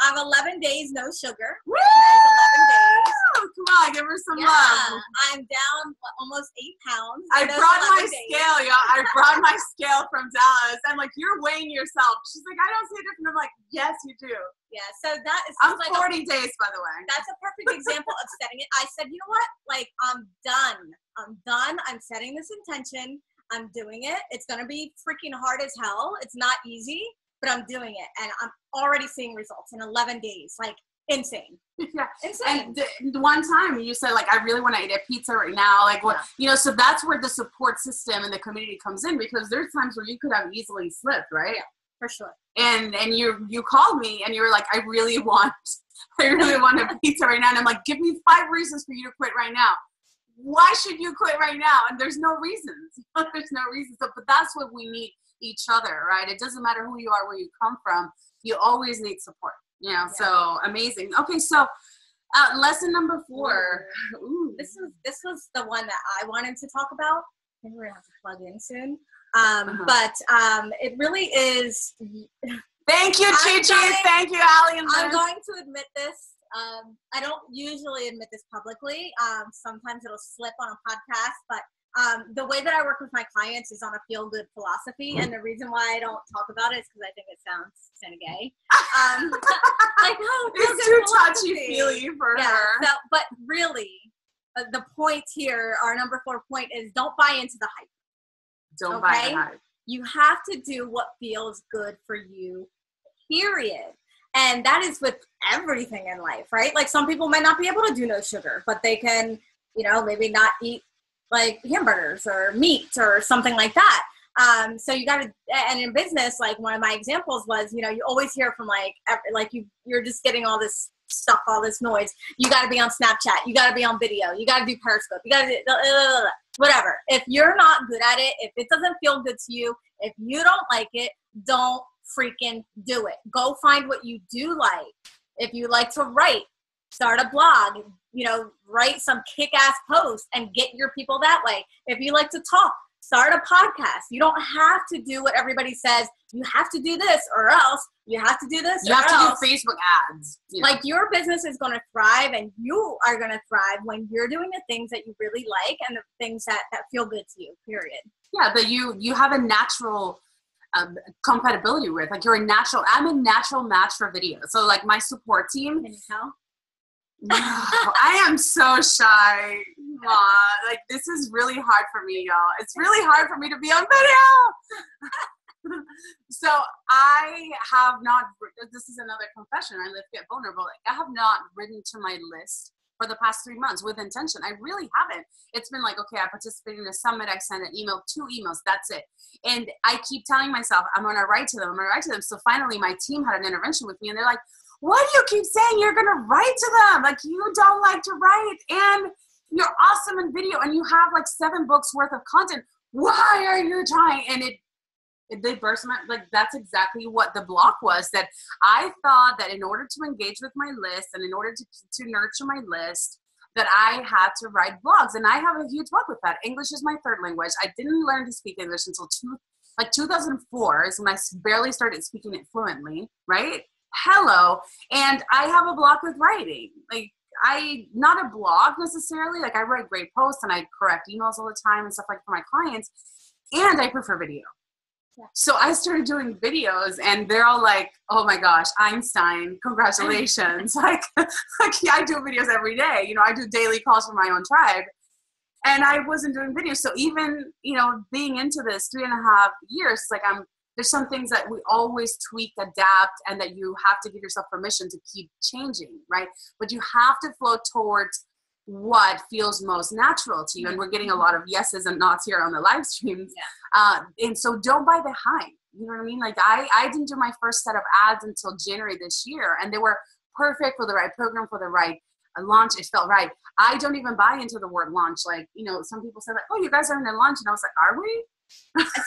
I'm 11 days no sugar. Woo! Today's 11 days. Come on, give her some love. I'm down almost 8 pounds. I brought my scale, y'all. I brought my scale from Dallas. I'm like, you're weighing yourself. She's like, I don't see a difference. I'm like, yes, you do. Yeah, so that is I'm like 40 days, by the way. That's a perfect example of setting it. I said, you know what? Like, I'm done. I'm setting this intention. I'm doing it. It's going to be freaking hard as hell. It's not easy, but I'm doing it. And I'm already seeing results in 11 days. Like, insane. Yeah. Insane. And one time you said, like, I really want to eat a pizza right now. Like, what, so that's where the support system and the community comes in, because there's times where you could have easily slipped, right? Yeah, for sure. And you called me and you were like, I really want a pizza right now. And I'm like, give me 5 reasons for you to quit right now. Why should you quit right now? And there's no reasons. There's no reasons. So, but that's what we need each other, right? It doesn't matter who you are, where you come from. You always need support. So amazing. Okay, so lesson number 4. Ooh. This was the one that I wanted to talk about. I think we're gonna have to plug in soon. But it really is. Thank you, Chi-Chi. Thank you, Allie and Liz. I'm going to admit this. I don't usually admit this publicly. Sometimes it'll slip on a podcast, but the way that I work with my clients is on a feel-good philosophy, and the reason why I don't talk about it is because I think it sounds kind of gay. Like, oh, it's too touchy-feely for her. So, but really, the point here, our number 4 point is don't buy into the hype. Don't buy the hype. You have to do what feels good for you, period. And that is with everything in life, right? Like some people might not be able to do no sugar, but they can, maybe not eat like hamburgers or meat or something like that. So you got to, and in business, like one of my examples was, you always hear from you're just getting all this stuff, all this noise. You got to be on Snapchat. You got to be on video. You got to do Periscope. You got to do whatever. If you're not good at it, if it doesn't feel good to you, if you don't like it, don't freaking do it. Go find what you do like. If you like to write, start a blog, write some kick-ass posts and get your people that way. If you like to talk, start a podcast. You don't have to do what everybody says. You have to do this or else. You have to do this you or have else. to do Facebook ads. Like your business is going to thrive and you are going to thrive when you're doing the things that you really like and the things that feel good to you, period. Yeah, that you have a natural compatibility with. Like I'm a natural match for video. So like my support team. Can you tell? I am so shy. Like this is really hard for me, y'all. It's really hard for me to be on video. So I have not, this is another confession. I live get vulnerable. Like, I have not written to my list for the past 3 months with intention. I really haven't. It's been like, okay, I participated in a summit. I sent an email, 2 emails. That's it. And I keep telling myself, I'm going to write to them. I'm going to write to them. So finally my team had an intervention with me and they're like, why do you keep saying you're going to write to them? Like you don't like to write and you're awesome in video and you have like 7 books worth of content. Why are you trying? And they burst my, like, that's exactly what the block was, that I thought that in order to engage with my list and in order to nurture my list, that I had to write blogs. And I have a huge block with that. English is my 3rd language. I didn't learn to speak English until 2004 is when I barely started speaking it fluently, right? Hello. And I have a block with writing. Like, not a blog necessarily. Like, I write great posts and I correct emails all the time and stuff like for my clients. And I prefer video. Yeah. So I started doing videos and they're all like, oh my gosh, Einstein, congratulations. like I do videos every day. I do daily calls for my own tribe. And I wasn't doing videos. So even, being into this 3.5 years, it's like there's some things that we always tweak, adapt, and that you have to give yourself permission to keep changing, right? But you have to flow towards what feels most natural to you. And we're getting a lot of yeses and nots here on the live streams. Yeah. And so don't buy the hype. You know what I mean? Like I didn't do my first set of ads until January this year, and they were perfect for the right program, for the right launch. It felt right. I don't even buy into the word launch. Like, some people say like, oh, you guys are in a launch. And I was like, are we?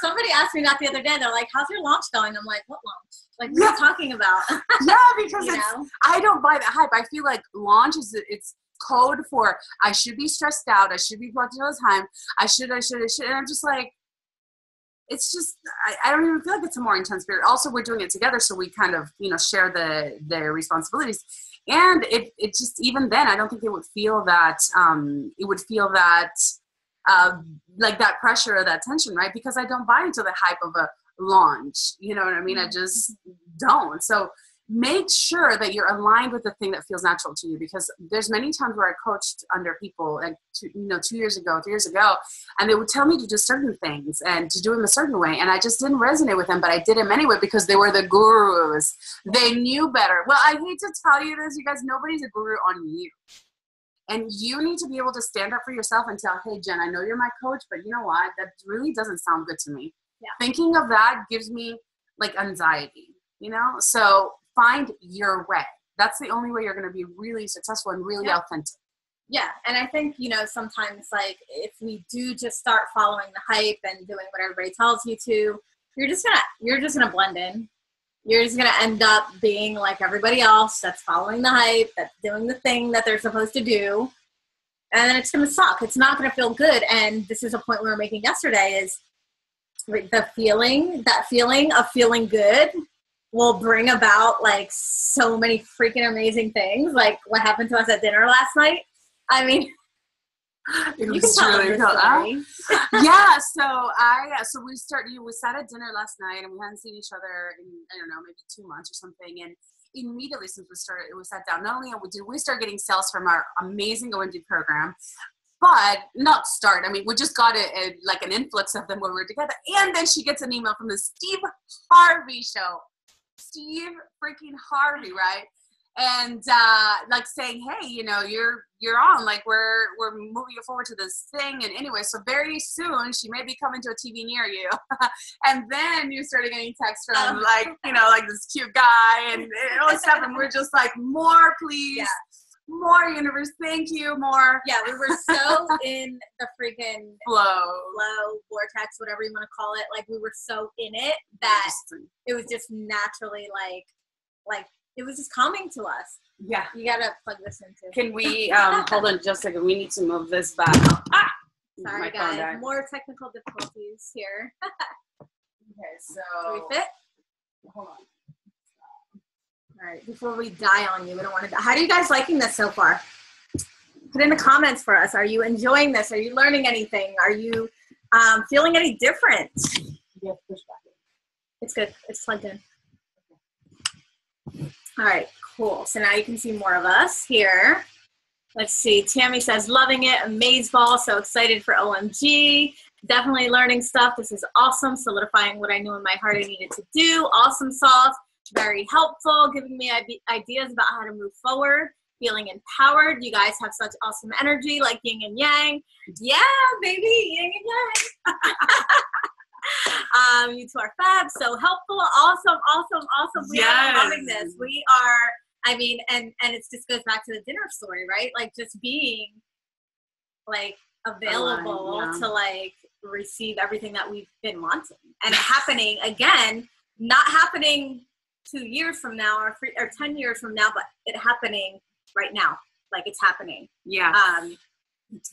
Somebody asked me that the other day. They're like, how's your launch going? I'm like, what launch? Like, what are you talking about? Yeah, because I don't buy the hype. I feel like launch it's code for I should be stressed out. I should be plugged all the time. I should. And I'm just like, it's just, I don't even feel like it's a more intense period. Also, we're doing it together. So we kind of, share the responsibilities. And it just, even then, I don't think it would feel that, like that pressure or that tension, right? Because I don't buy into the hype of a launch. You know what I mean? I just don't. So make sure that you're aligned with the thing that feels natural to you, because there's many times where I coached under people like 2 years ago, 3 years ago, and they would tell me to do certain things and to do them a certain way. And I just didn't resonate with them, but I did them anyway because they were the gurus. They knew better. Well, I hate to tell you this, you guys, nobody's a guru on you. And you need to be able to stand up for yourself and tell, hey, Jen, I know you're my coach, but you know what? That really doesn't sound good to me. Yeah. Thinking of that gives me like anxiety, So find your way. That's the only way you're going to be really successful and really authentic. Yeah. And I think, sometimes like if we do just start following the hype and doing what everybody tells you to, you're just going to blend in. You're just going to end up being like everybody else that's following the hype, that's doing the thing that they're supposed to do. And then it's going to suck. It's not going to feel good. And this is a point we were making yesterday is that feeling of feeling good will bring about like so many freaking amazing things. Like what happened to us at dinner last night. I mean, you can tell really cool. Yeah, so we sat at dinner last night and we hadn't seen each other in, I don't know, maybe 2 months or something. And immediately since we sat down, not only did we start getting sales from our amazing OMD program, but not start. I mean, we just got like an influx of them when we were together. And then she gets an email from the Steve Harvey show. Steve freaking Harvey, right? And like saying, hey, you know, you're on, like we're moving you forward to this thing. And anyway, so very soon she may be coming to a TV near you. And then you started getting texts from like, you know, like this cute guy and all this stuff. And we're just like, more please. Yeah. More universe, thank you, more. Yeah, we were so in the freaking flow, vortex, whatever you want to call it. Like we were so in it that it was just naturally like it was just coming to us. Yeah. You gotta plug this in too. Can we hold on just a second? We need to move this back. Sorry guys, more technical difficulties here. Okay, so do we fit? Hold on. All right, before we die on you, we don't want to die. How are you guys liking this so far? Put in the comments for us. Are you enjoying this? Are you learning anything? Are you feeling any different? Yeah, push back in. It's good. It's plugged in. All right, cool. So now you can see more of us here. Let's see. Tammy says, loving it. Amazeball. So excited for OMG. Definitely learning stuff. This is awesome. Solidifying what I knew in my heart I needed to do. Awesome sauce. Very helpful, giving me ideas about how to move forward, feeling empowered. You guys have such awesome energy, like yin and yang. Yeah, baby, yin and yang. You two are fab, so helpful, awesome. We are loving this. We are, I mean, and it just goes back to the dinner story, right? Like just being like available to like receive everything that we've been wanting. And happening again, not happening 2 years from now or 10 years from now, but it happening right now. Like it's happening. Yeah.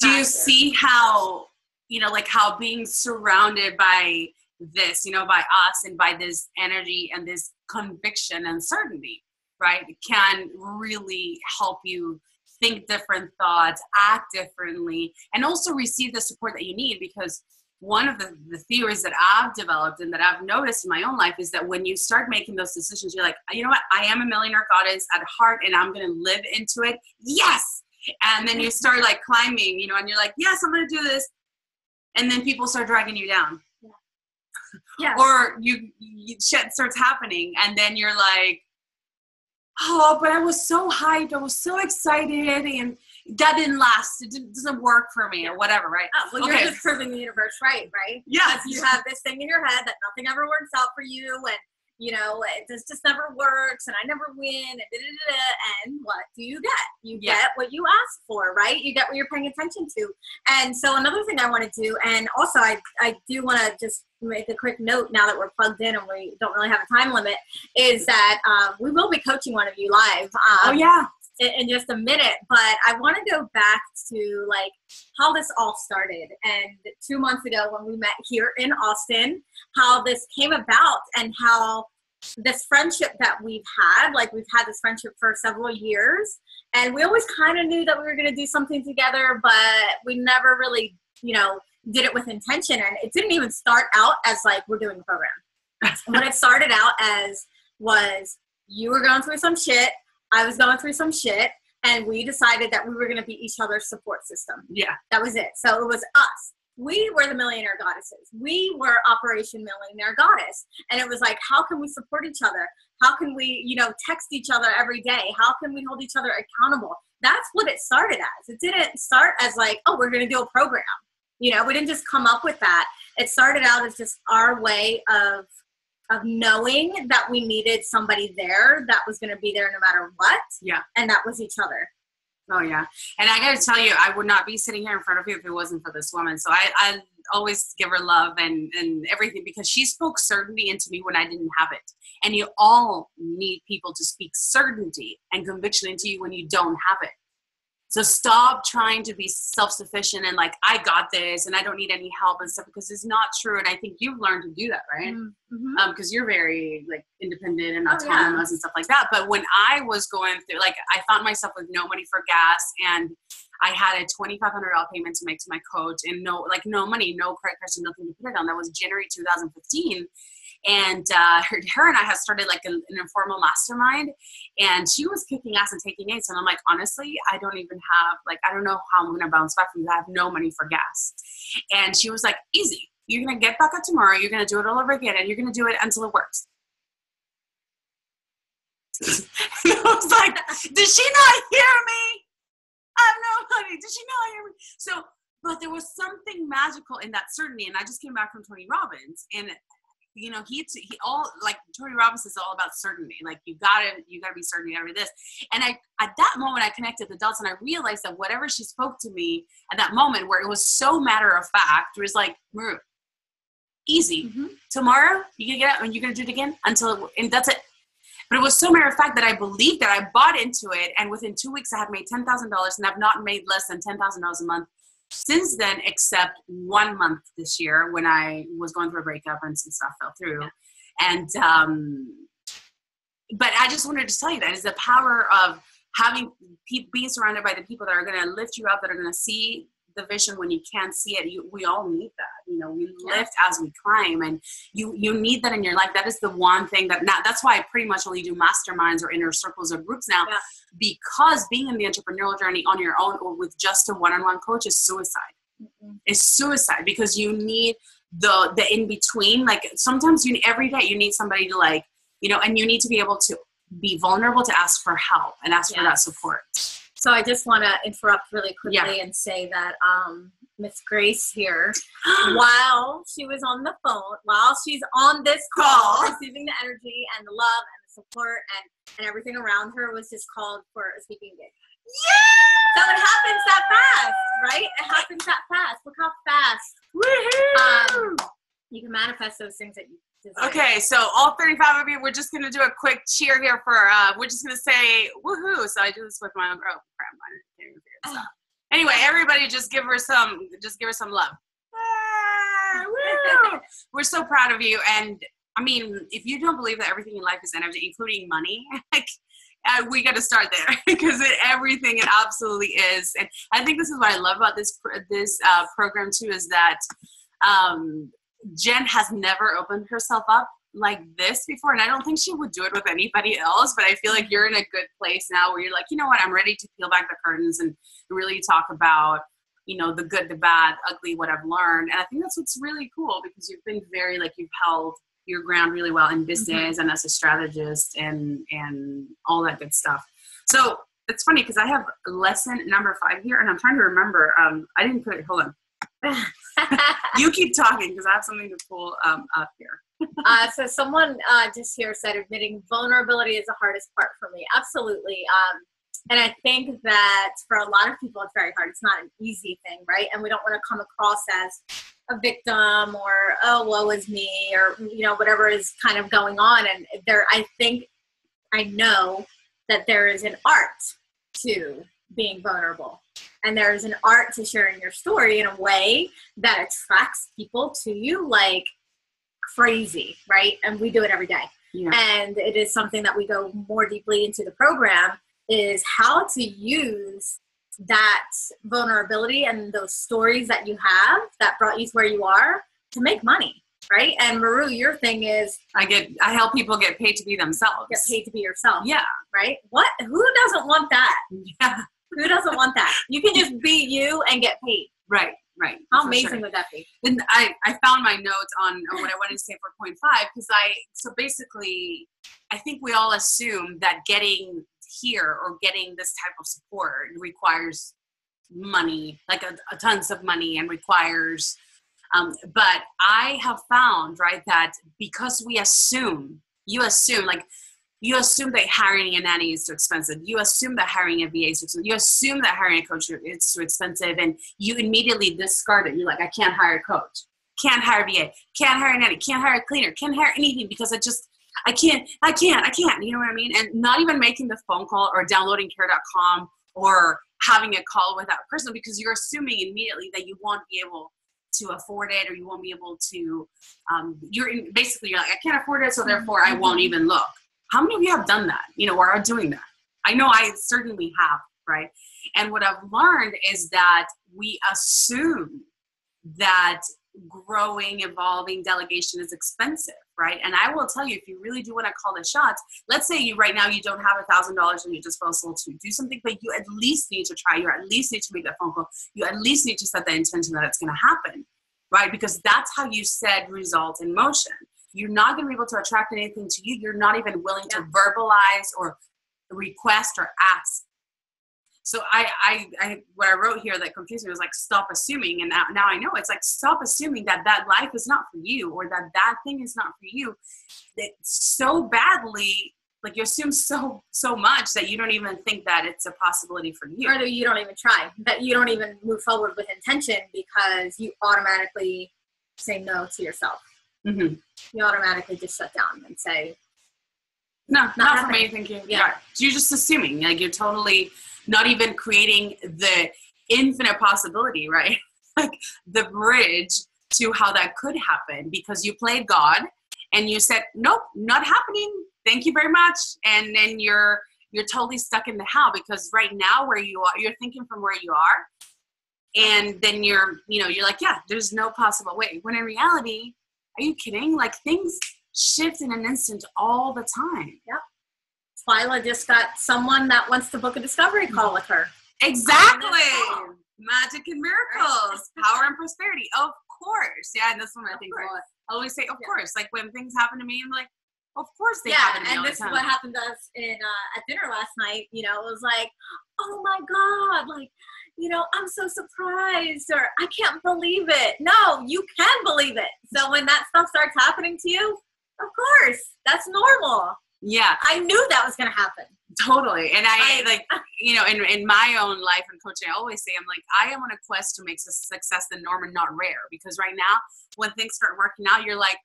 Do you see how, you know, like how being surrounded by this, you know, by us and by this energy and this conviction and certainty, right, can really help you think different thoughts, act differently, and also receive the support that you need? Because one of the theories that I've developed and that I've noticed in my own life is that when you start making those decisions, you're like, you know what, I am a millionaire goddess at heart and I'm going to live into it. Yes. And then you start like climbing, you know, and you're like, yes, I'm going to do this. And then people start dragging you down. Yeah. Or shit starts happening and then you're like, oh, but I was so hyped. I was so excited and that didn't last. It doesn't work for me or whatever, right? Oh, well, you're just proving the universe right? Yes. You have this thing in your head that nothing ever works out for you and, you know, it just never works and I never win and and what do you get? You get what you ask for, right? You get what you're paying attention to. And so another thing I want to do, and also I do want to just make a quick note now that we're plugged in and we don't really have a time limit, is that we will be coaching one of you live. In just a minute, but I want to go back to like how this all started and 2 months ago when we met here in Austin, how this came about and how this friendship that we've had this friendship for several years and we always kind of knew that we were going to do something together, but we never really, you know, did it with intention. And it didn't even start out as like we're doing a program. What it started out as was you were going through some shit, I was going through some shit, and we decided that we were going to be each other's support system. Yeah. That was it. So it was us. We were the Millionaire Goddesses. We were Operation Millionaire Goddess. And it was like, how can we support each other? How can we, you know, text each other every day? How can we hold each other accountable? That's what it started as. It didn't start as like, oh, we're going to do a program. You know, we didn't just come up with that. It started out as just our way of knowing that we needed somebody there that was going to be there no matter what. Yeah. And that was each other. Oh, yeah. And I got to tell you, I would not be sitting here in front of you if it wasn't for this woman. So I always give her love and everything because she spoke certainty into me when I didn't have it. And you all need people to speak certainty and conviction into you when you don't have it. So stop trying to be self-sufficient and like, I got this and I don't need any help and stuff, because it's not true. And I think you've learned to do that, right? Mm-hmm. Because you're very like independent and autonomous and stuff like that. But when I was going through, like, I found myself with no money for gas, and I had a $2,500 payment to make to my coach, and no money, no credit cards, nothing to put it on. That was January 2015. And her and I had started like an informal mastermind, and she was kicking ass and taking names. And I'm like, honestly, I don't even have, like, I don't know how I'm going to bounce back from you. I have no money for gas. And she was like, easy. You're going to get back up tomorrow. You're going to do it all over again, and you're going to do it until it works. And I was like, did she not hear me? I have no money. Did she not hear me? So, but there was something magical in that certainty. And I just came back from Tony Robbins, and you know, he all, like, Tony Robbins is all about certainty. Like, you gotta be certain, you gotta be this. And at that moment, I connected the dots, and I realized that whatever she spoke to me at that moment, where it was so matter of fact, it was like, Maru, easy. Mm-hmm. Tomorrow, you can get up and you're gonna do it again and that's it. But it was so matter of fact that I believed that, I bought into it, and within 2 weeks, I had made $10,000, and I've not made less than $10,000 a month since then, except 1 month this year when I was going through a breakup and some stuff fell through. And, but I just wanted to tell you that is the power of having being surrounded by the people that are going to lift you up, that are going to see the vision when you can't see it. We all need that. You know, we lift as we climb, and you need that in your life. That is the one thing that's why I pretty much only do masterminds or inner circles or groups now, because being in the entrepreneurial journey on your own or with just a one-on-one coach is suicide. Mm-hmm. It's suicide, because you need the in-between. Like, sometimes every day you need somebody to, like, you know, and you need to be able to be vulnerable to ask for help and ask for that support. So I just want to interrupt really quickly and say that Miss Grace here, while she was on the phone, while she's on this call, receiving the energy and the love and the support and everything around her, was just called for a speaking gig. Yeah! So it happens that fast, right? It happens that fast. Look how fast. Woohoo! You can manifest those things that you desire. Okay, so all 35 of you, we're just going to do a quick cheer here for, we're just going to say woohoo. So I do this with my own, oh crap, I can't even figure this out. Anyway, everybody just give her some love. Woo! We're so proud of you. And I mean, if you don't believe that everything in life is energy, including money, like, we got to start there, because everything it absolutely is. And I think this is what I love about this program too, is that Jen has never opened herself up like this before, and I don't think she would do it with anybody else, but I feel like you're in a good place now where you're like, you know what, I'm ready to peel back the curtains and really talk about, you know, the good, the bad, ugly, what I've learned. And I think that's what's really cool, because you've been very, like, you've held your ground really well in business and as a strategist and all that good stuff. So it's funny, because I have lesson number 5 here, and I'm trying to remember, I didn't put it, hold on. You keep talking, because I have something to pull up here. So someone just here said, admitting vulnerability is the hardest part for me. Absolutely. And I think that for a lot of people, it's very hard. It's not an easy thing, right? And we don't want to come across as a victim or, oh, woe is me, or, you know, whatever is kind of going on. And I know that there is an art to being vulnerable. And there's an art to sharing your story in a way that attracts people to you like crazy, right? And we do it every day. Yeah. And it is something that we go more deeply into the program, is how to use that vulnerability and those stories that you have that brought you to where you are to make money, right? And Maru, your thing is I help people get paid to be themselves. Get paid to be yourself. Yeah. Right? Who doesn't want that? Yeah. Who doesn't want that? You can just be you and get paid. Right. How amazing would that be? And I found my notes on what I wanted to say for point 5, because so basically, I think we all assume that getting here or getting this type of support requires money, like a tons of money, and requires, but I have found, right, that because you assume that hiring a nanny is too expensive. You assume that hiring a VA is too expensive. You assume that hiring a coach is too expensive, and you immediately discard it. You're like, I can't hire a coach, can't hire a VA, can't hire a nanny, can't hire a cleaner, can't hire anything, because I can't. You know what I mean? And not even making the phone call or downloading care.com or having a call with that person, because you're assuming immediately that you won't be able to afford it, or you won't be able to, basically you're like, I can't afford it, so therefore I won't even look. How many of you have done that, or are doing that? I know I certainly have, right? And what I've learned is that we assume that growing, evolving, delegation is expensive, right? And I will tell you, if you really do want to call the shots, let's say right now you don't have $1,000 and you just feel to do something, but you at least need to try, you at least need to make that phone call, you at least need to set the intention that it's going to happen, right? Because that's how you set results in motion. You're not going to be able to attract anything to you. You're not even willing to verbalize or request or ask. So what I wrote here that confused me was like, stop assuming. And now I know it's like, stop assuming that life is not for you, or that thing is not for you. That so badly, like you assume so much that you don't even think that it's a possibility for you. Or that you don't even try, that you don't even move forward with intention because you automatically say no to yourself. Mm-hmm. You automatically just shut down and say, no, not for me, thank you. Yeah. You're just assuming, like you're totally not even creating the infinite possibility, right? Like the bridge to how that could happen, because you played God and you said, nope, not happening. Thank you very much. And then you're totally stuck in the how, because right now where you are, you're thinking from where you are. And then you're like, yeah, there's no possible way. When in reality, are you kidding? Like things shift in an instant all the time. Yep. Twyla just got someone that wants to book a discovery call with her. Exactly. Magic and miracles, power and prosperity. Of course. Yeah, and that's one of the things I always say, of course. Like when things happen to me, I'm like, of course they happen to me all the time. And this is what happened to us at dinner last night. It was like, oh my God, like, I'm so surprised, or I can't believe it. No, you can believe it. So when that stuff starts happening to you, of course, that's normal. Yeah. I knew that was going to happen. Totally. And I in my own life and coaching, I always say, I'm like, I am on a quest to make success the norm and not rare. Because right now, when things start working out, you're like,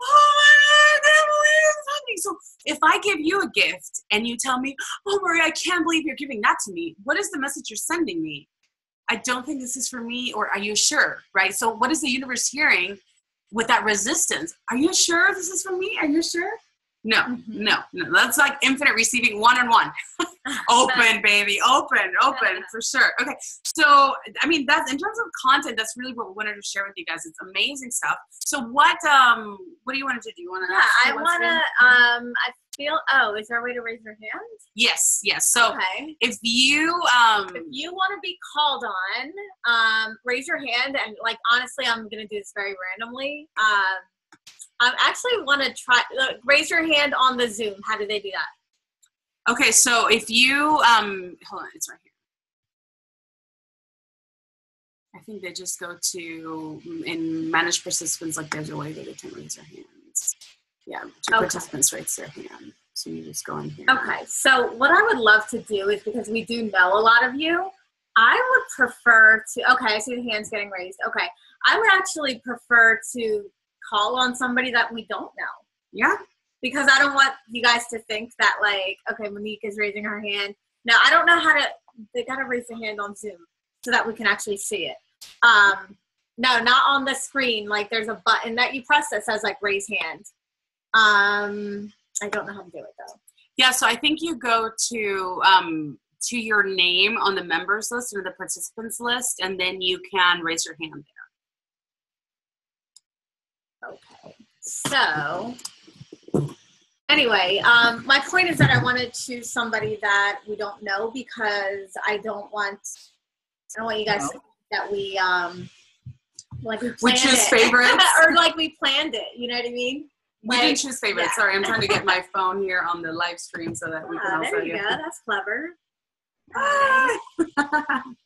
oh my God, I can't believe it's happening. So if I give you a gift and you tell me, oh Maria, I can't believe you're giving that to me, what is the message you're sending me? I don't think this is for me, or are you sure? Right? So what is the universe hearing with that resistance? Are you sure this is for me? Are you sure? No. That's like infinite receiving, one-on-one. Open, baby, open, for sure. Okay, so I mean, that's in terms of content. That's really what we wanted to share with you guys. It's amazing stuff. So what do you want to do? Do you want to? Yeah, I want to. I feel. Oh, is there a way to raise your hand? Yes. So if you want to be called on, raise your hand. And like honestly, I'm gonna do this very randomly. I actually want to try, raise your hand on the Zoom. How do they do that? Okay, so if you, hold on, it's right here. I think they just go to, in manage participants, like there's a way that they can raise their hands. Yeah, participants raise their hand. So you just go in here. Okay, so what I would love to do is, because we do know a lot of you, I would prefer to, okay, I see the hands getting raised. Okay, I would actually prefer to call on somebody that we don't know. Yeah. Because I don't want you guys to think that like, okay, Monique is raising her hand. Now, I don't know how to, they got to raise their hand on Zoom so that we can actually see it. No, not on the screen. Like there's a button that you press that says like raise hand. I don't know how to do it though. Yeah. So I think you go to your name on the members list or the participants list, and then you can raise your hand there. Okay, so anyway, my point is that I want to choose somebody that we don't know, because I don't want you guys to think that we choose favorites or like we planned it. You know what I mean? We didn't choose favorites. Yeah. Sorry, I'm trying to get my phone here on the live stream so that we can also. There you go. That's clever.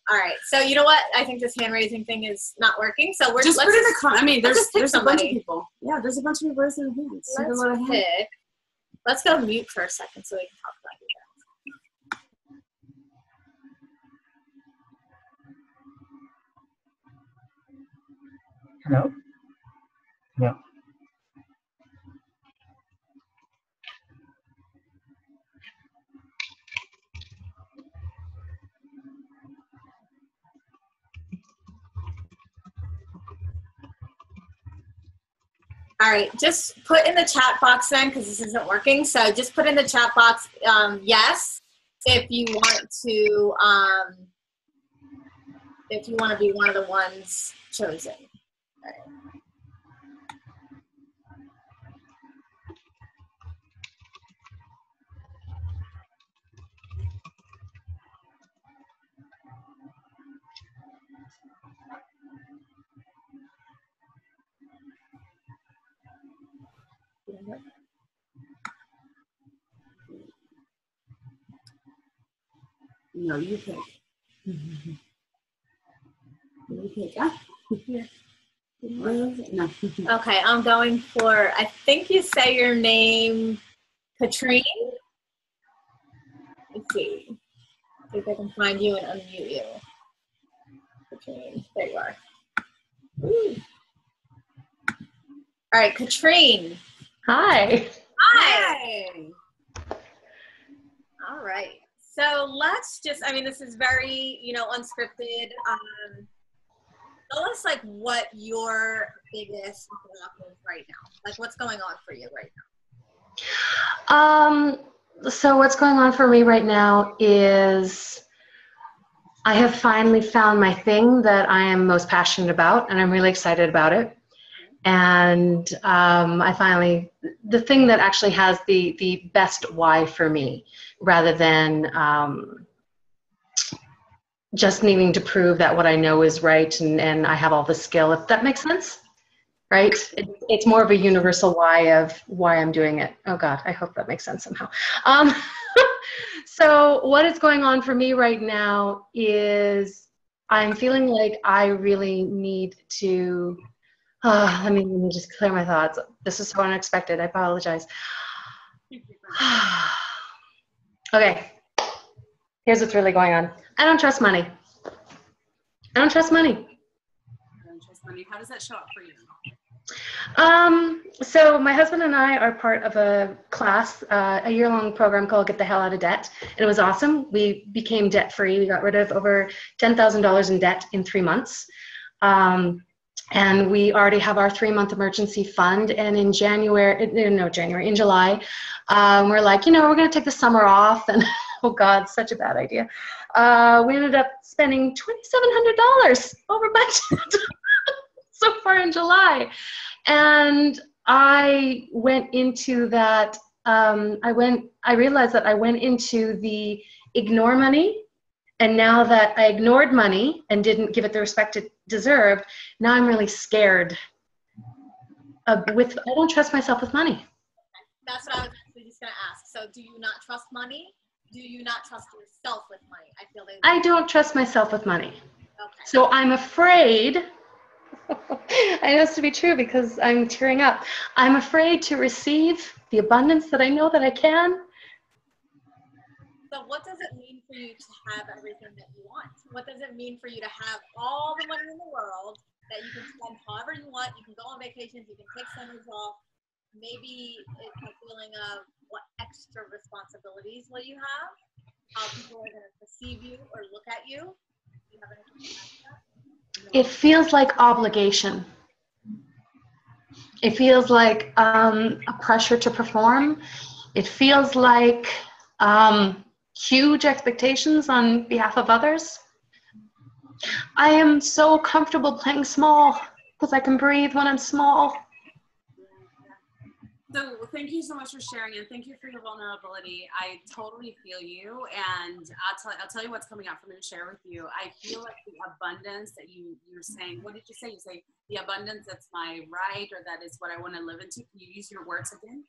All right, so you know what? I think this hand raising thing is not working. So we're just put in the comment. I mean, there's a bunch of people. Yeah, there's a bunch of people raising their hands. Let's pick. Let's go mute for a second so we can talk about you guys. Hello? Yeah. All right, just put in the chat box then, because this isn't working. So just put in the chat box, yes, if you want to be one of the ones chosen. All right. No, you pick. You pick. Ah. No. Okay, I'm going for, I think you say your name, Katrine. Let's see. See if I can find you and unmute you. Katrine, there you are. Ooh. All right, Katrine. Hi. Hi. All right. So let's just, I mean, this is very, unscripted. Tell us like what your biggest block is right now. Like what's going on for you right now? So what's going on for me right now is I have finally found my thing that I am most passionate about, and I'm really excited about it. And the thing that actually has the best why for me, rather than just needing to prove that what I know is right and I have all the skill, if that makes sense, right? It's more of a universal why of why I'm doing it. Oh God, I hope that makes sense somehow. So what is going on for me right now is I'm feeling like I really need to, let me just clear my thoughts. This is so unexpected, I apologize. Okay, here's what's really going on. I don't trust money. I don't trust money. I don't trust money. How does that show up for you? So my husband and I are part of a class, a year-long program called Get the Hell Out of Debt. And it was awesome. We became debt-free. We got rid of over $10,000 in debt in 3 months. And we already have our 3-month emergency fund. And in in July, we're like, we're going to take the summer off. And oh God, such a bad idea. We ended up spending $2,700 over budget so far in July. And I went into that, I realized that I went into the ignore money. And now that I ignored money and didn't give it the respect it deserved, now I'm really scared. I don't trust myself with money. That's what I was actually just going to ask. So do you not trust money? Do you not trust yourself with money? I don't trust myself with money. Okay. So I'm afraid, I know this to be true because I'm tearing up. I'm afraid to receive the abundance that I know that I can. So what does it mean for you to have everything that you want? What does it mean for you to have all the money in the world that you can spend however you want? You can go on vacations, you can take summers off. Maybe it's a feeling of what extra responsibilities will you have? How people are going to perceive you or look at you? Do you have anything like that? It feels like obligation. It feels like a pressure to perform. It feels like huge expectations on behalf of others. I am so comfortable playing small because I can breathe when I'm small. So thank you so much for sharing, and thank you for your vulnerability. I totally feel you, and I'll tell you what's coming out for me to share with you. I feel like the abundance that you're saying. What did you say? You say the abundance that's my right, or that is what I want to live into. Can you use your words again?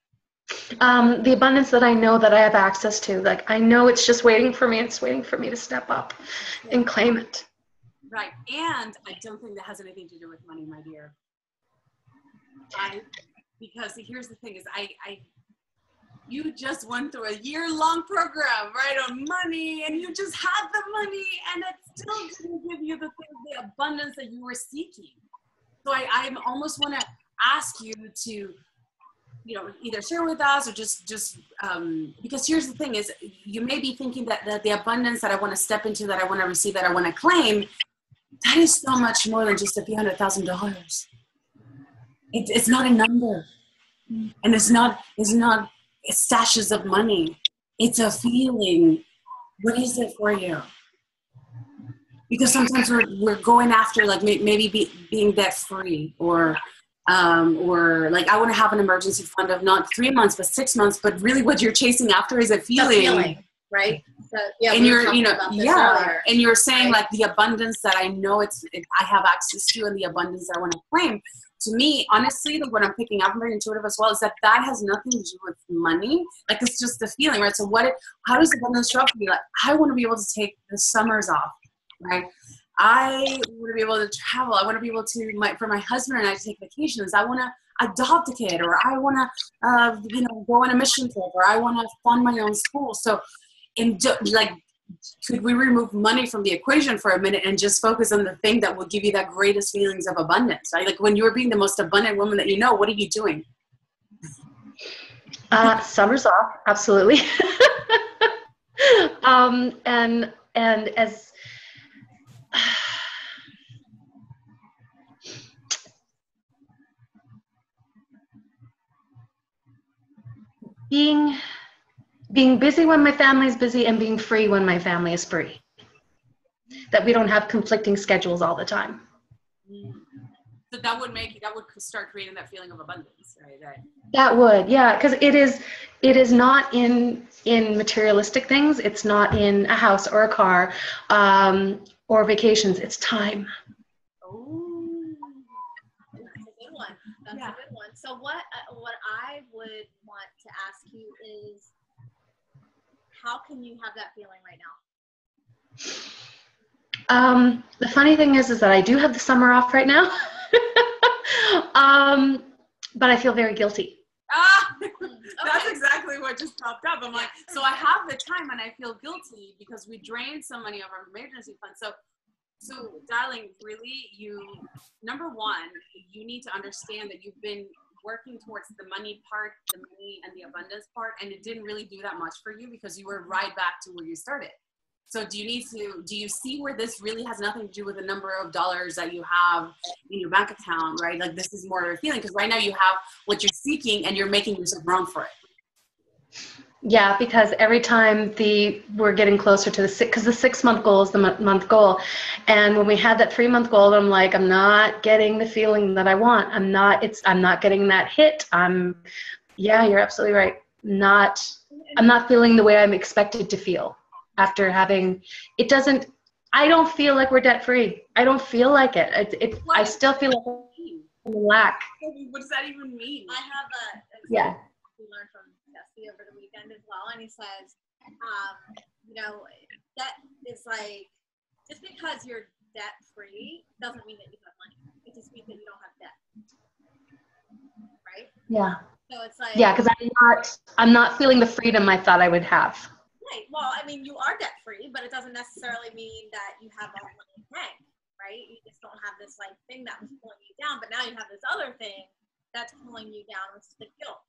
The abundance that I know that I have access to. Like I know it's just waiting for me. It's waiting for me to step up and claim it. Right, and I don't think that has anything to do with money, my dear. Because here's the thing is you just went through a year-long program, right, on money, and you just had the money, and it still didn't give you the abundance that you were seeking. So I almost want to ask you to, either share with us or just because here's the thing is you may be thinking that the abundance that I want to step into, that I want to receive, that I want to claim, that is so much more than just a few $100,000. It's not a number, and it's not stashes of money. It's a feeling. What is it for you? Because sometimes we're going after like maybe being debt free, or like I want to have an emergency fund of not 3 months but 6 months, but really what you're chasing after is a feeling, right? So, yeah, and you're earlier, and you're saying right? like the abundance that I know I have access to, and the abundance that I want to claim. To me, honestly, like what I'm picking up, I'm very intuitive as well, is that has nothing to do with money. Like it's just the feeling, right? So how does abundance show up for you? Like I want to be able to take the summers off, right? I want to be able to travel. I want to be able to, for my husband and I, to take vacations. I want to adopt a kid, or I want to, go on a mission trip, or I want to fund my own school. So, could we remove money from the equation for a minute and just focus on the thing that will give you that greatest feelings of abundance, right? Like when you're being the most abundant woman that you know, what are you doing? Summers off, absolutely. And as being busy when my family is busy, and being free when my family is free. That we don't have conflicting schedules all the time. So that would start creating that feeling of abundance, right? That would, yeah, because it is not in materialistic things. It's not in a house or a car, or vacations. It's time. Oh, that's a good one. That's a good one. So what I would want to ask you is, how can you have that feeling right now? The funny thing is that I do have the summer off right now, but I feel very guilty. That's exactly what just popped up. I'm like, so I have the time and I feel guilty because we drained so money of our emergency fund. So darling, really, number one, you need to understand that you've been working towards the money part, the money and the abundance part, and it didn't really do that much for you because you were right back to where you started. So do you see where this really has nothing to do with the number of dollars that you have in your bank account, right? Like this is more of a feeling, because right now you have what you're seeking and you're making yourself wrong for it. Yeah, because every time we're getting closer to because the 6 month goal is the month goal. And when we had that 3 month goal, I'm like, I'm not getting the feeling that I want. I'm not getting that hit. Yeah, you're absolutely right. I'm not feeling the way I'm expected to feel after having, I don't feel like we're debt free. I don't feel like it. I still feel like I'm in lack. What does that even mean? I have yeah. We learned from Jesse over the weekend as well, and he says, debt is like, just because you're debt free doesn't mean that you have money. It just means that you don't have debt, right? Yeah. So it's like, yeah, because I'm not feeling the freedom I thought I would have. Right. Well, I mean, you are debt free, but it doesn't necessarily mean that you have all the money in the bank, right? You just don't have this like thing that was pulling you down, but now you have this other thing that's pulling you down, which is the guilt.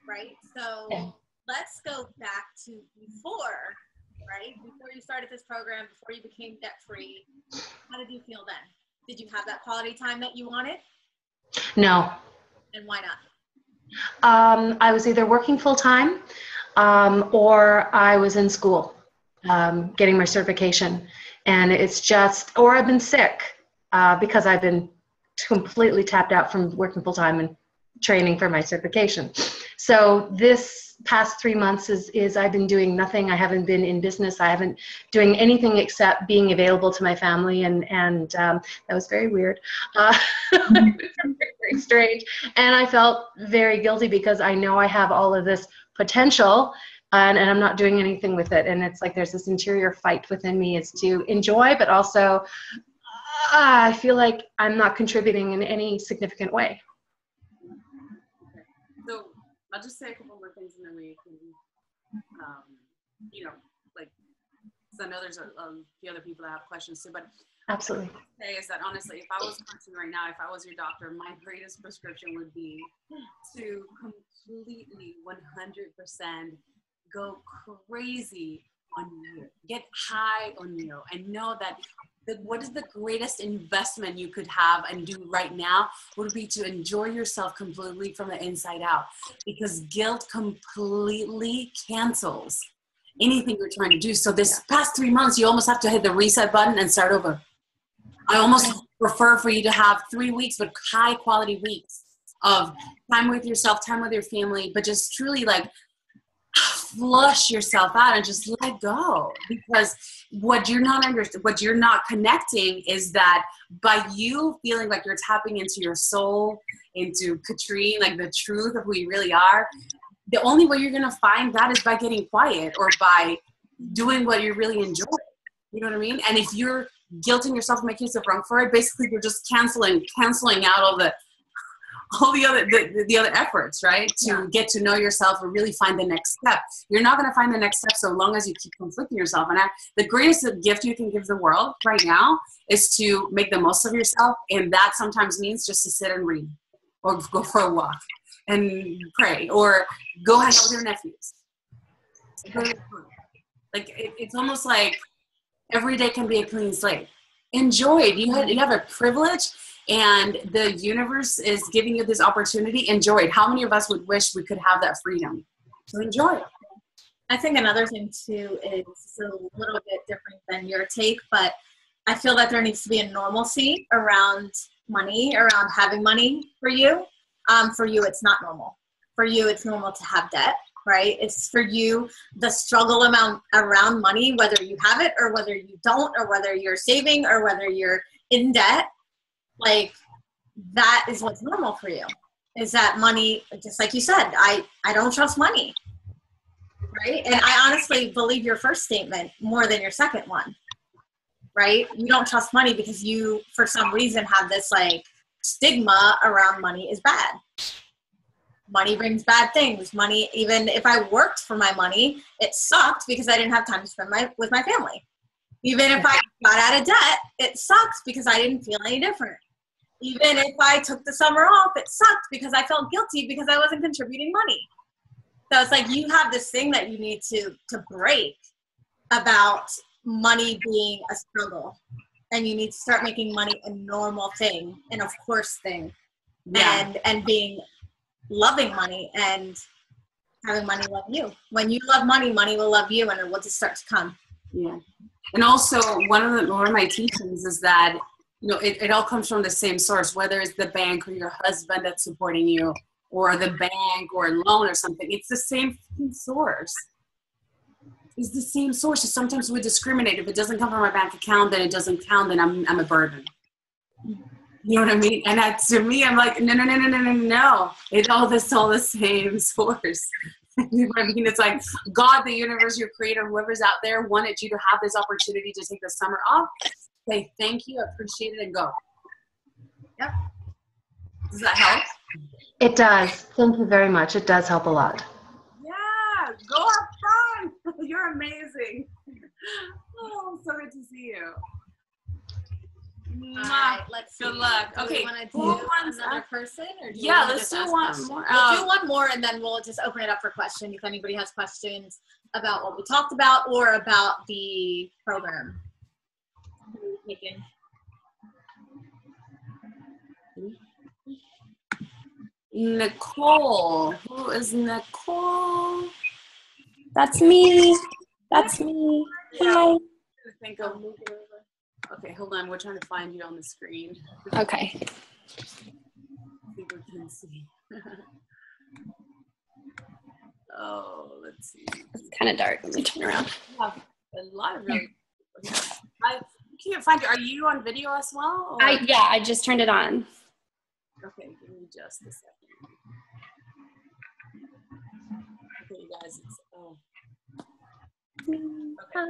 Right? So let's go back to before, right? Before you started this program, before you became debt-free, how did you feel then? Did you have that quality time that you wanted? No. And why not? I was either working full-time, or I was in school, getting my certification. And or I've been sick, because I've been completely tapped out from working full-time and training for my certification. So this past 3 months is I've been doing nothing. I haven't been in business. I haven't doing anything except being available to my family, and that was very weird, very strange. And I felt very guilty because I know I have all of this potential, and I'm not doing anything with it. And it's like there's this interior fight within me is to enjoy, but also I feel like I'm not contributing in any significant way. So I'll just say a couple more things and then we can, because I know there's a few other people that have questions too, but absolutely. what I would say is that honestly, if I was coaching right now, if I was your doctor, my greatest prescription would be to completely 100% go crazy on you, get high on you, and know that what is the greatest investment you could have and do right now would be to enjoy yourself completely from the inside out, because guilt completely cancels anything you're trying to do. So this past 3 months, you almost have to hit the reset button and start over. I almost prefer for you to have 3 weeks, but high quality weeks of time with yourself, time with your family, but just truly like flush yourself out and just let go. Because what you're not connecting is that by you feeling like you're tapping into your soul, into Katrine, like the truth of who you really are, the only way you're going to find that is by getting quiet or by doing what you really enjoy. You know what I mean? And if you're guilting yourself and making yourself wrong for it, basically you're just canceling out all the other efforts, right? To get to know yourself or really find the next step. You're not going to find the next step so long as you keep conflicting yourself. And the greatest gift you can give the world right now is to make the most of yourself. And that sometimes means just to sit and read or go for a walk and pray or go hang out with your nephews. Like it's almost like every day can be a clean slate. Enjoy it. You have a privilege, and the universe is giving you this opportunity. Enjoy it. How many of us would wish we could have that freedom? So enjoy it. I think another thing too is a little bit different than your take, but I feel that there needs to be a normalcy around money, around having money for you. For you, it's not normal. For you, it's normal to have debt, right? It's for you, the struggle amount around money, whether you have it or whether you don't, or whether you're saving or whether you're in debt, like that is what's normal for you. Is that money, just like you said, I don't trust money, right? And I honestly believe your first statement more than your second one, right? You don't trust money because you, for some reason, have this like stigma around money is bad. Money brings bad things. Money, even if I worked for my money, it sucked because I didn't have time to spend with my family. Even if I got out of debt, it sucks because I didn't feel any different. Even if I took the summer off, it sucked because I felt guilty because I wasn't contributing money. So it's like you have this thing that you need to break about money being a struggle. And you need to start making money a normal thing, and of course thing. Yeah. And being loving money and having money love you. When you love money, money will love you, and it will just start to come. Yeah. And also one of my teachings is that, you know, it all comes from the same source, whether it's the bank or your husband that's supporting you or the bank or a loan or something. It's the same source. It's the same source. So sometimes we discriminate. If it doesn't come from my bank account, then it doesn't count, then I'm a burden. You know what I mean? And that, to me, I'm like, no. It's all the same source. You know what I mean? It's like God, the universe, your creator, whoever's out there wanted you to have this opportunity to take the summer off. Say thank you, appreciate it, and go. Yep. Does that help? It does. Thank you very much. It does help a lot. Yeah, go have fun. You're amazing. Oh, so good to see you. All right, let's see. Good luck. Do okay, we want to do another person? Or do yeah, let's do one more. We'll do one more, and then we'll just open it up for questions if anybody has questions about what we talked about or about the program. Nicole. Who is Nicole? That's me. That's me. Hi. Okay, hold on. We're trying to find you on the screen. Okay. People can see. Oh, let's see. It's kind of dark. Let me turn around. We have a lot of really. I can't find you. Are you on video as well? Or? Yeah, I just turned it on. Okay, give me just a second. Okay, you guys. Okay. Hi.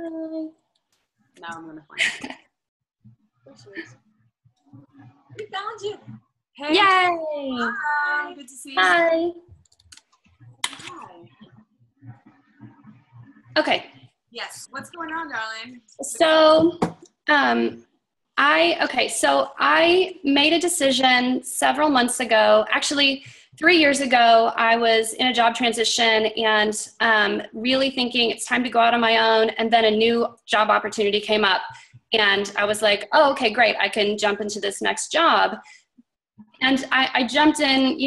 Now I'm gonna find you. We found you. Hey. Yay. Hi. Good to see you. Hi. Hi. Okay. Yes. What's going on, darling? So, I made a decision several months ago. Actually, 3 years ago, I was in a job transition and really thinking it's time to go out on my own. And then a new job opportunity came up. And I was like, oh, okay, great. I can jump into this next job. And I jumped in,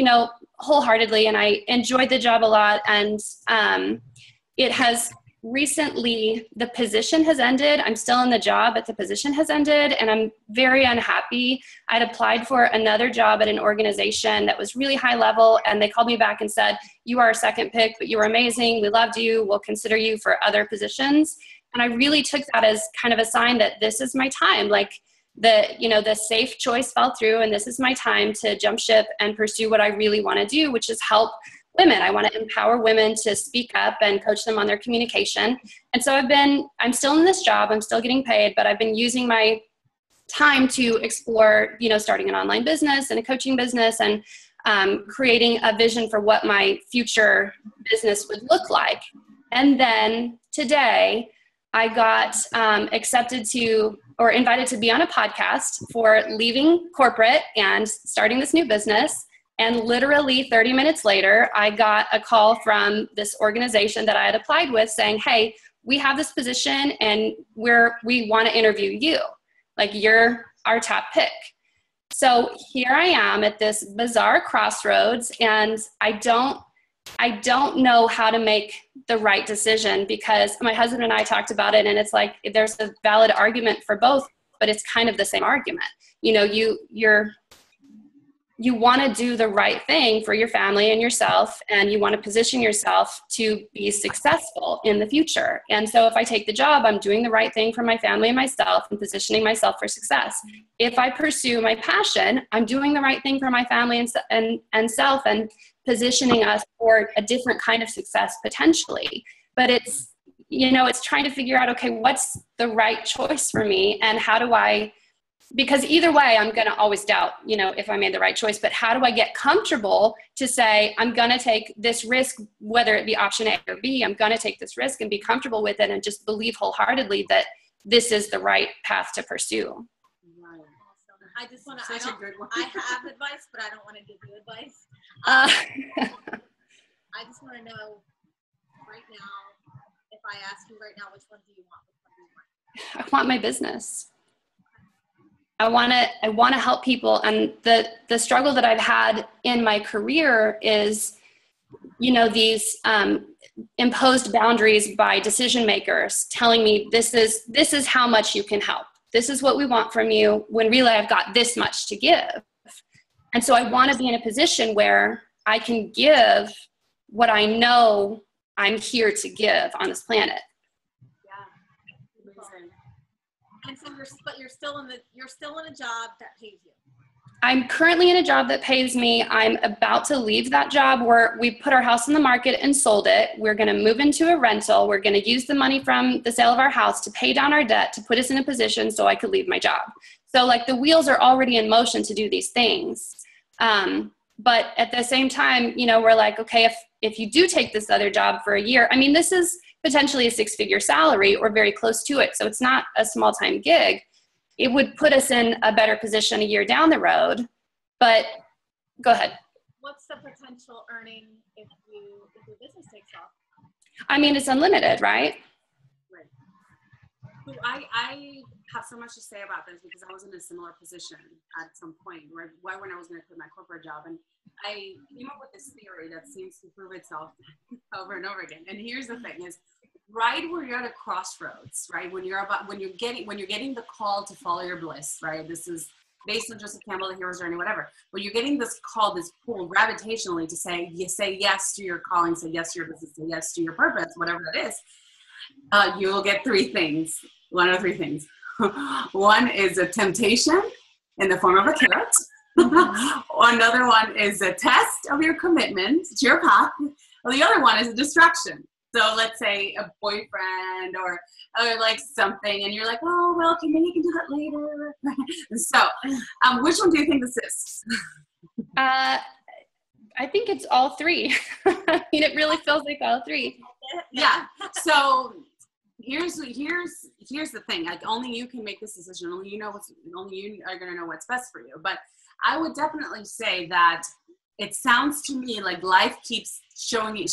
wholeheartedly, and I enjoyed the job a lot. And it has recently, the position has ended. I'm still in the job, but the position has ended, and I'm very unhappy. I'd applied for another job at an organization that was really high level, and they called me back and said, you are our second pick, but you were amazing. We loved you. We'll consider you for other positions. And I really took that as kind of a sign that this is my time. Like the safe choice fell through, and this is my time to jump ship and pursue what I really want to do, which is help women. I want to empower women to speak up and coach them on their communication. And so I'm still in this job, I'm still getting paid, but I've been using my time to explore, starting an online business and a coaching business, and creating a vision for what my future business would look like. And then today I got invited to be on a podcast for leaving corporate and starting this new business. And literally 30 minutes later, I got a call from this organization that I had applied with saying, hey, we have this position and we want to interview you. Like, you're our top pick. So here I am at this bizarre crossroads, and I don't know how to make the right decision, because my husband and I talked about it, and it's like there's a valid argument for both, but it's kind of the same argument. You want to do the right thing for your family and yourself, and you want to position yourself to be successful in the future. And so if I take the job, I'm doing the right thing for my family and myself and positioning myself for success. If I pursue my passion, I'm doing the right thing for my family and self, and positioning us for a different kind of success potentially. But it's trying to figure out, okay, what's the right choice for me, and how do I, because either way, I'm going to always doubt, if I made the right choice, but how do I get comfortable to say, I'm going to take this risk, whether it be option A or B, I'm going to take this risk and be comfortable with it and just believe wholeheartedly that this is the right path to pursue. Right. I just want to, Such a good one. I have advice, but I don't want to give you advice. I just want to know right now, if I ask you right now, which one do you want? I want my business. I want to help people. And the struggle that I've had in my career is, these imposed boundaries by decision makers telling me this is how much you can help. This is what we want from you, when really I've got this much to give. And so I want to be in a position where I can give what I know I'm here to give on this planet. And so you're still in a job that pays you. I'm currently in a job that pays me. I'm about to leave that job where we put our house on the market and sold it. We're going to move into a rental. We're going to use the money from the sale of our house to pay down our debt, to put us in a position so I could leave my job. So like the wheels are already in motion to do these things. But at the same time, we're like, okay, if you do take this other job for a year, I mean, this is potentially a 6-figure salary or very close to it. So it's not a small time gig. It would put us in a better position a year down the road. But go ahead. What's the potential earning if your business takes off? I mean, it's unlimited, right? Right. So I have so much to say about this, because I was in a similar position at some point when I was going to quit my corporate job, and I came up with this theory that seems to prove itself over and over again. And here's the thing: is right where you're at a crossroads, right? When you're getting the call to follow your bliss, right? This is based on Joseph Campbell, The Hero's Journey, whatever. When you're getting this call, this pull gravitationally to say yes to your calling, say yes to your business, say yes to your purpose, whatever that is, you will get three things. One of three things. One is a temptation in the form of a carrot. Another one is a test of your commitment to your path. Well, the other one is a distraction. So let's say a boyfriend or like something, and you're like, oh, well, maybe you can do that later. So which one do you think this is? I think it's all three. I mean, it really feels like all three. Yeah. So here's the thing. Like, only you can make this decision. Only you are going to know what's best for you. But I would definitely say that it sounds to me like life keeps showing you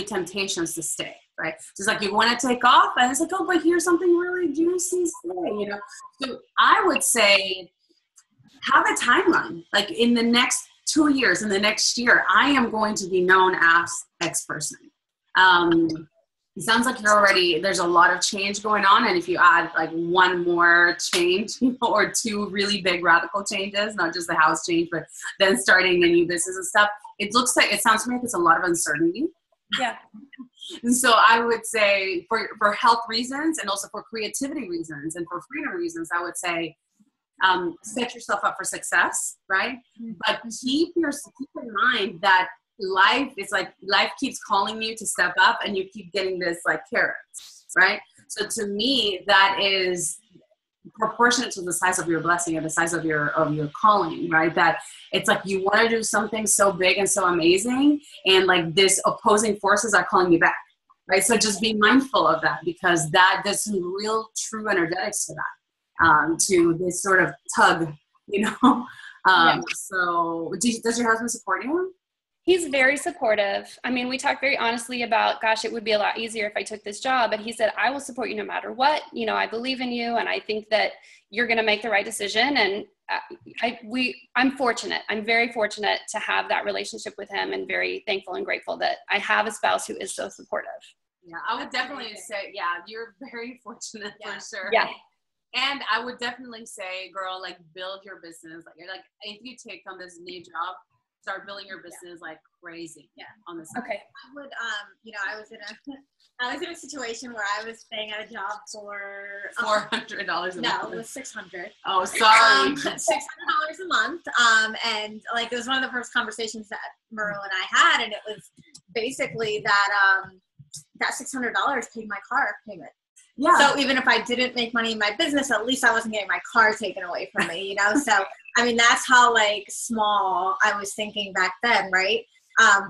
temptations to stay. right? Just like you want to take off, and it's like, oh, but here's something really juicy today, you know? So I would say have a timeline. Like in the next 2 years, in the next year, I am going to be known as X person. It sounds like there's a lot of change going on. And if you add like one more change, or two really big radical changes, not just the house change, but then starting a new business and stuff, it sounds to me like it's a lot of uncertainty. Yeah. And so I would say for health reasons, and also for creativity reasons, and for freedom reasons, I would say, set yourself up for success, right? But keep in mind that life keeps calling you to step up, and you keep getting this like carrots, right? So to me, that is proportionate to the size of your blessing or the size of your calling, right? That it's like you want to do something so big and so amazing, and like this opposing forces are calling you back, right? So just be mindful of that, because there's some real true energetics to that, to this sort of tug, you know? So does your husband support you? He's very supportive. I mean, we talked very honestly about, gosh, it would be a lot easier if I took this job. But he said, I will support you no matter what. You know, I believe in you, and I think that you're going to make the right decision. And I'm fortunate. I'm very fortunate to have that relationship with him, and very thankful and grateful that I have a spouse who is so supportive. Yeah, I would definitely say, yeah, you're very fortunate for sure. Yeah. And I would definitely say, girl, like build your business. Like if you take on this new job, start building your business like crazy. Yeah, on the side. Okay. I would, I was in a situation where I was staying at a job for $400 a month. No, it was $600. Oh, sorry. $600 a month. And like it was one of the first conversations that Merle and I had, and it was basically that that $600 paid my car payment. Yeah. So even if I didn't make money in my business, at least I wasn't getting my car taken away from me, you know? So, I mean, that's how like small I was thinking back then, right?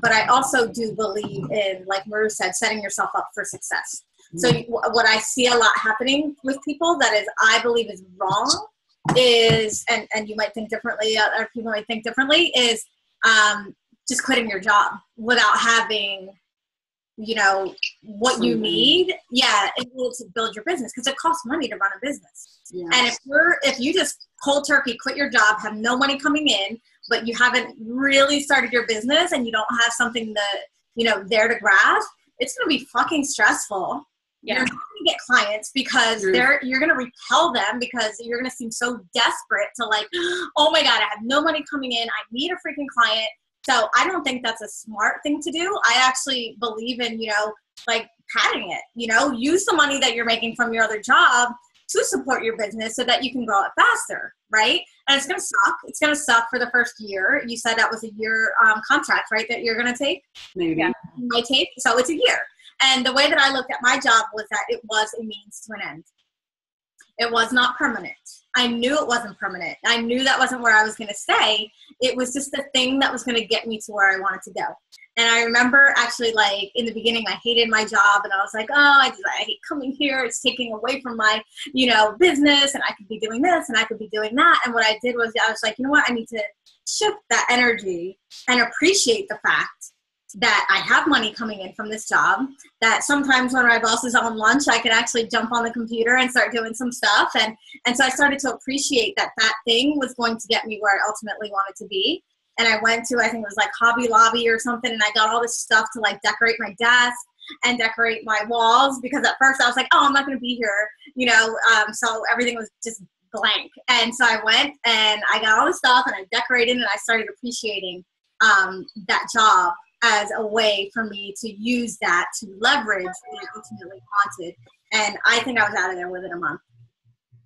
But I also do believe in, like Maru said, setting yourself up for success. So what I see a lot happening with people that is, I believe is wrong is, and you might think differently, other people might think differently, is just quitting your job without having, you know, what you need, in order to build your business, because it costs money to run a business. Yes. And if you just cold turkey quit your job, have no money coming in, but you haven't really started your business, and you don't have something that, you know, there to grasp, it's going to be fucking stressful. Yeah. You're not going to get clients because you're going to repel them, because you're going to seem so desperate to like, oh my God, I have no money coming in, I need a freaking client. So I don't think that's a smart thing to do. I actually believe in, you know, like padding it, you know, use the money that you're making from your other job to support your business so that you can grow it faster, right? And it's going to suck. It's going to suck for the first year. You said that was a year contract, right, that you're going to take? Maybe. Yeah. Might take. So it's a year. And the way that I looked at my job was that it was a means to an end. It was not permanent. I knew it wasn't permanent. I knew that wasn't where I was going to stay. It was just the thing that was going to get me to where I wanted to go. And I remember actually, like, in the beginning, I hated my job, and I was like, oh, I hate coming here. It's taking away from my, you know, business, and I could be doing this, and I could be doing that. And what I did was I was like, you know what? I need to shift that energy and appreciate the fact that I have money coming in from this job, that sometimes when my boss is on lunch, I could actually jump on the computer and start doing some stuff. And so I started to appreciate that thing was going to get me where I ultimately wanted to be. And I went to, I think it was like Hobby Lobby or something, and I got all this stuff to like decorate my desk and decorate my walls, because at first I was like, oh, I'm not going to be here, you know, so everything was just blank. And so I went and I got all the stuff and I decorated, and I started appreciating that job as a way for me to use that to leverage what I ultimately wanted. And I think I was out of there within a month.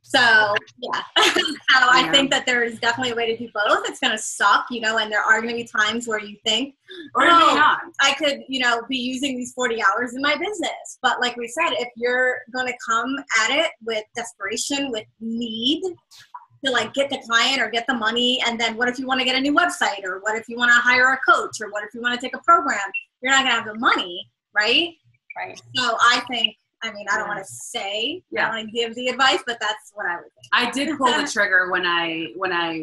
So, yeah. So I think that there is definitely a way to do both. It's going to suck, you know, and there are going to be times where you think, oh, I could, you know, be using these 40 hours in my business. But like we said, if you're going to come at it with desperation, with need to like get the client or get the money, and then what if you want to get a new website, or what if you want to hire a coach, or what if you want to take a program? You're not going to have the money, right? Right. So I think I mean, I don't want to say, I Yeah. don't want to give the advice, but that's what I would think. I did pull the trigger when I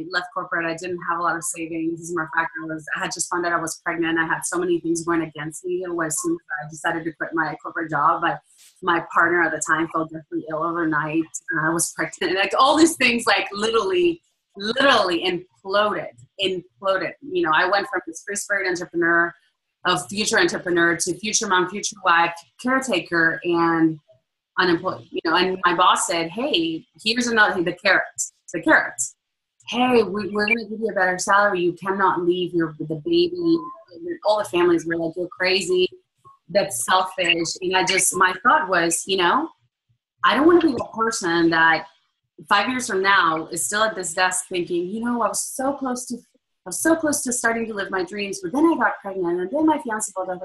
left corporate. I didn't have a lot of savings. As a matter of fact, I had just found out I was pregnant. I had so many things going against me. And as soon as I decided to quit my corporate job, my partner at the time fell deathly ill overnight. I was pregnant. Like all these things, like literally imploded. You know, I went from this free spirit entrepreneur, a future entrepreneur, to future mom, future wife, caretaker, and unemployed. You know, and my boss said, "Hey, here's another thing, the carrots. Hey, we're going to give you a better salary. You cannot leave the baby." All the families were like, "You're crazy. That's selfish." And my thought was, you know, I don't want to be the person that 5 years from now is still at this desk thinking, you know, I was so close to starting to live my dreams, but then I got pregnant, and then my fiance fell down,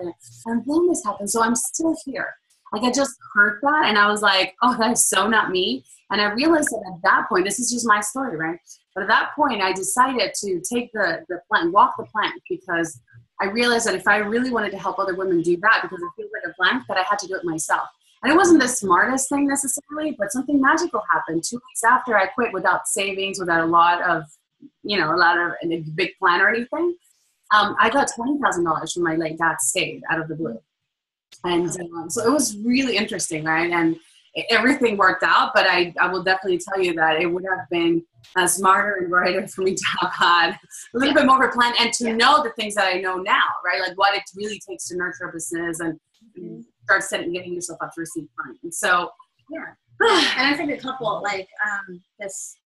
and then this happened. So I'm still here. Like, I just heard that, and I was like, oh, that is so not me. And I realized that at that point, this is just my story, right? But at that point, I decided to take the plank, walk the plank, because I realized that if I really wanted to help other women do that, because it feels like a plank, that I had to do it myself. And it wasn't the smartest thing necessarily, but something magical happened 2 weeks after I quit, without savings, without a lot of a big plan or anything. I got $20,000 from my late dad's estate out of the blue. And so it was really interesting, right? And everything worked out, but I will definitely tell you that it would have been smarter and brighter for me to have had a little bit more of a plan, and to know the things that I know now, right? Like what it really takes to nurture a business and start getting yourself up to receive money. And so, yeah. And I think a couple, like, this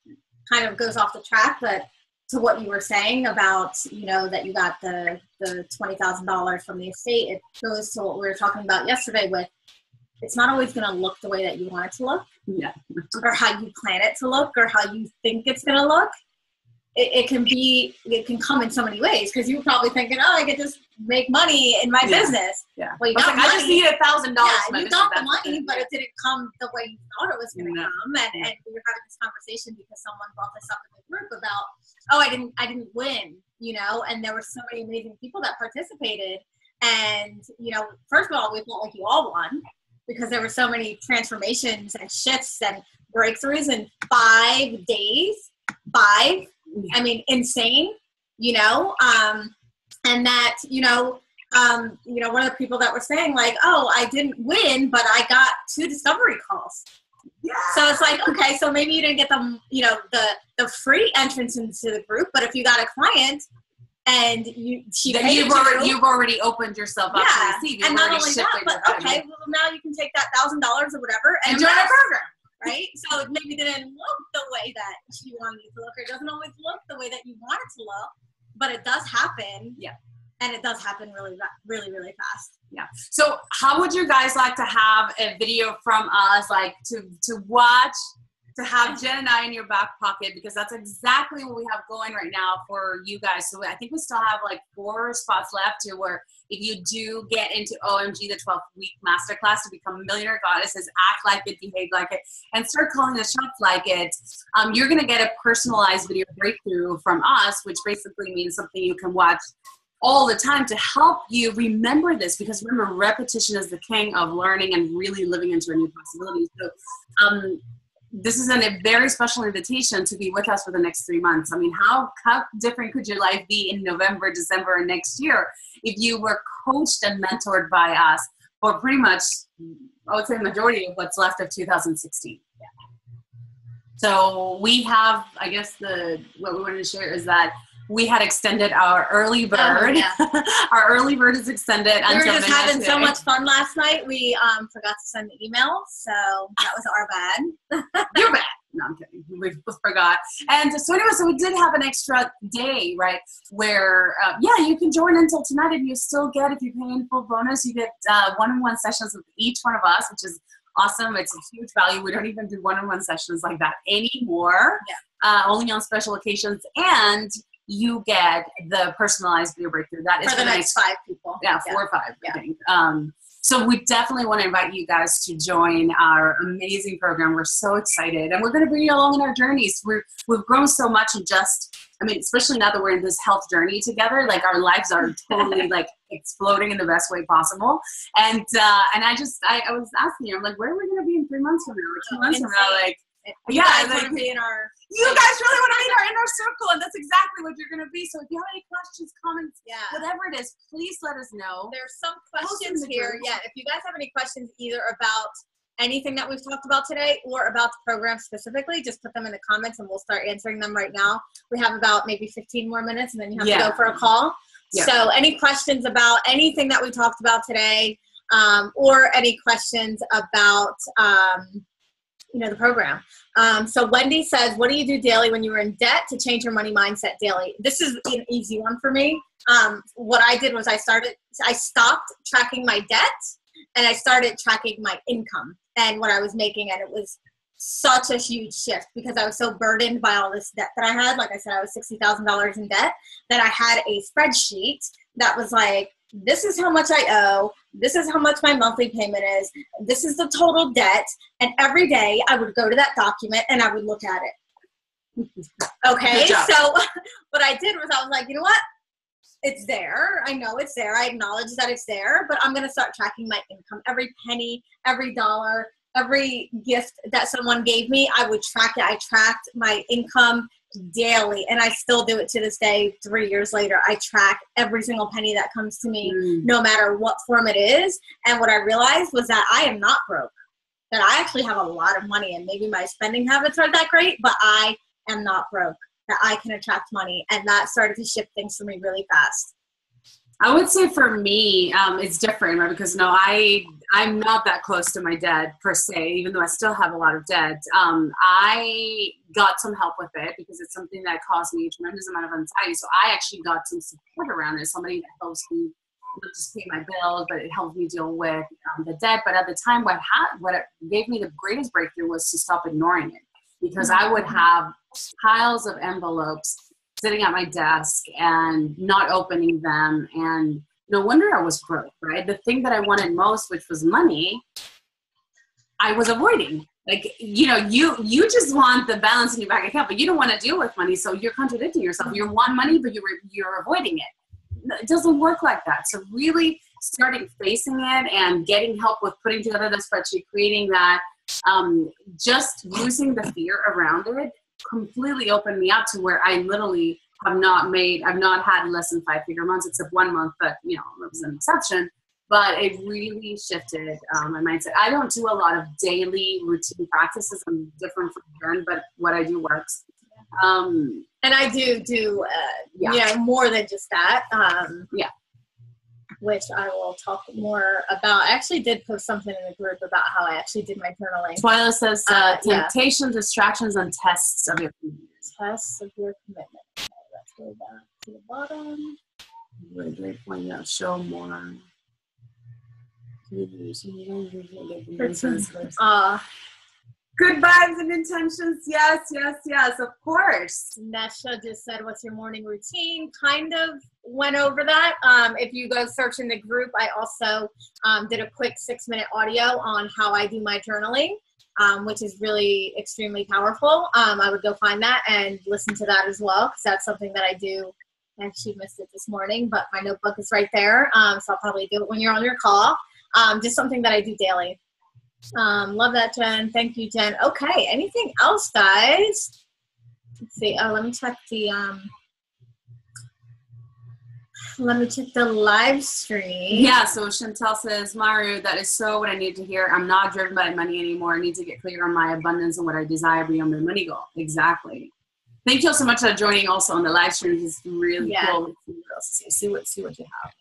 kind of goes off the track, but to what you were saying about, you know, that you got the $20,000 from the estate, it goes to what we were talking about yesterday with, it's not always going to look the way that you want it to look, or how you plan it to look, or how you think it's going to look. It can come in so many ways, because you were probably thinking, oh, I could just make money in my business. Yeah. Well, I just need $1,000. Yeah, you got the money, but it didn't come the way you thought it was going to come. And we were having this conversation because someone brought this up in the group about, oh, I didn't win, you know, and there were so many amazing people that participated. And, you know, first of all, we felt like you all won, because there were so many transformations and shifts and breakthroughs in 5 days. I mean, insane, you know, and that, one of the people that were saying, like, oh, I didn't win, but I got 2 discovery calls. Yeah. So it's like, okay, so maybe you didn't get the free entrance into the group, but if you got a client and you've already opened yourself up to receive, and not only that, but okay, well, now you can take that $1,000 or whatever and join a program. Right? So it maybe didn't look the way that you wanted it to look, or it doesn't always look the way that you want it to look, but it does happen. Yeah. And it does happen really, really, really fast. Yeah. So how would you guys like to have a video from us, like to watch, to have Jen and I in your back pocket, because that's exactly what we have going right now for you guys. So I think we still have like 4 spots left, to where if you do get into OMG, the 12-week masterclass to become millionaire goddesses, act like it, behave like it, and start calling the shots like it, you're going to get a personalized video breakthrough from us, which basically means something you can watch all the time to help you remember this, because remember, repetition is the king of learning and really living into a new possibility. So this is a very special invitation to be with us for the next 3 months. I mean, how different could your life be in November, December, and next year if you were coached and mentored by us for pretty much, I would say, the majority of what's left of 2016. Yeah. So we have, I guess what we wanted to share is that we had extended our early bird. Oh, yeah. Our early bird is extended. We were just having so much fun last night. We forgot to send the email, so that was our bad. You're bad. No, I'm kidding. We forgot. And so anyway, so we did have an extra day, right, where, you can join until tonight, and you still get, if you pay in full bonus, you get one-on-one sessions with each one of us, which is awesome. It's a huge value. We don't even do one-on-one sessions like that anymore, only on special occasions. And you get the personalized video breakthrough. That is for the next 5 people. Yeah, 4 or 5, I think. So we definitely want to invite you guys to join our amazing program. We're so excited, and we're going to bring you along in our journeys. We've grown so much in just I mean, especially now that we're in this health journey together, like our lives are totally like exploding in the best way possible. And I was asking you, I'm like, where are we going to be in 3 months from now, or 2 months from now? Like, you guys want to be in our, you guys really want to be in our inner circle, and that's exactly what you're going to be. So if you have any questions, comments, whatever it is, please let us know. There's some questions here. Yeah, if you guys have any questions either about anything that we've talked about today or about the program specifically, just put them in the comments and we'll start answering them right now. We have about maybe 15 more minutes and then you have to go for a call. Yeah. So any questions about anything that we talked about today, or any questions about the program. So Wendy says, what do you do daily when you were in debt to change your money mindset daily? This is an easy one for me. What I did was I stopped tracking my debt and I started tracking my income and what I was making. And it was such a huge shift because I was so burdened by all this debt that I had. Like I said, I was $60,000 in debt, that I had a spreadsheet that was like, this is how much I owe. This is how much my monthly payment is. This is the total debt. And every day I would go to that document and I would look at it. Okay. So what I did was I was like, you know what? It's there. I know it's there. I acknowledge that it's there, but I'm going to start tracking my income. Every penny, every dollar, every gift that someone gave me, I would track it. I tracked my income daily, and I still do it to this day. 3 years later, I track every single penny that comes to me, no matter what form it is. And what I realized was that I am not broke, that I actually have a lot of money, and maybe my spending habits aren't that great, but I am not broke, that I can attract money. And that started to shift things for me really fast. I would say for me, it's different, right? Because I'm not that close to my debt per se, even though I still have a lot of debt. I got some help with it because it's something that caused me a tremendous amount of anxiety. So I actually got some support around it. Somebody that helps me not just pay my bills, but it helped me deal with the debt. But at the time, what it gave me the greatest breakthrough was to stop ignoring it, because I would have piles of envelopes sitting at my desk and not opening them, and no wonder I was broke, right? The thing that I wanted most, which was money, I was avoiding. Like, you just want the balance in your bank account, but you don't want to deal with money, so you're contradicting yourself. You want money, but you're avoiding it. It doesn't work like that. So really starting facing it and getting help with putting together the spreadsheet, creating that, just losing the fear around it completely opened me up to where I literally I've not had less than 5-figure months, except 1 month, but it was an exception. But it really shifted my mindset. I don't do a lot of daily routine practices. I'm different from Jen, but what I do works. And I do more than just that. Which I will talk more about. I actually did post something in the group about how I actually did my journaling. Twyla says temptations, distractions, and tests of your commitment. Tests of your commitment. Okay, let's go back to the bottom. Really point out, show more. Good vibes and intentions. Yes, of course. Nesha just said, what's your morning routine? Kind of went over that. If you go search in the group, I also did a quick 6-minute audio on how I do my journaling, which is really extremely powerful. I would go find that and listen to that as well, because that's something that I do. I actually missed it this morning, but my notebook is right there. So I'll probably do it when you're on your call. Just something that I do daily. Love that, Jen. Thank you, Jen. Okay, anything else, guys? Let's see. Let me check the live stream. Yeah, so Chantel says, Maru, that is so what I need to hear. I'm not driven by money anymore. I need to get clear on my abundance and what I desire beyond my money goal. Exactly. Thank you all so much for joining also on the live stream. It's really cool. See what you have.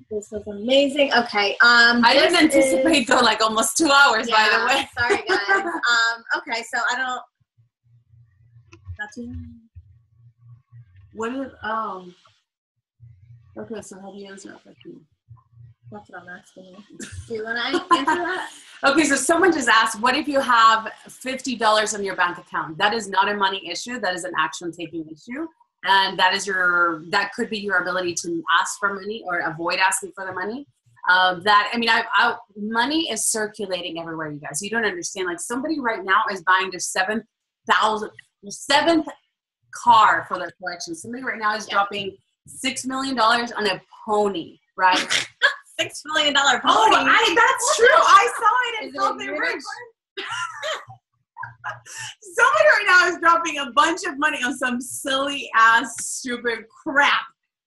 This is amazing. Okay. I didn't anticipate though, like almost 2 hours, by the way. Sorry, guys. Okay, so I don't. Got you. What is okay, so how do you answer that question? That's what I'm asking you. Do you want to answer that? Okay, so someone just asked, what if you have $50 in your bank account? That is not a money issue. That is an action-taking issue. And that could be your ability to ask for money or avoid asking for the money. Money is circulating everywhere, you guys. You don't understand. Like, somebody right now is buying their seventh car for their collection. Somebody right now is dropping $6 million on a pony, right? $6 million pony. Oh, that's true. I saw it in Something Rich. Somebody right now is dropping a bunch of money on some silly ass, stupid crap.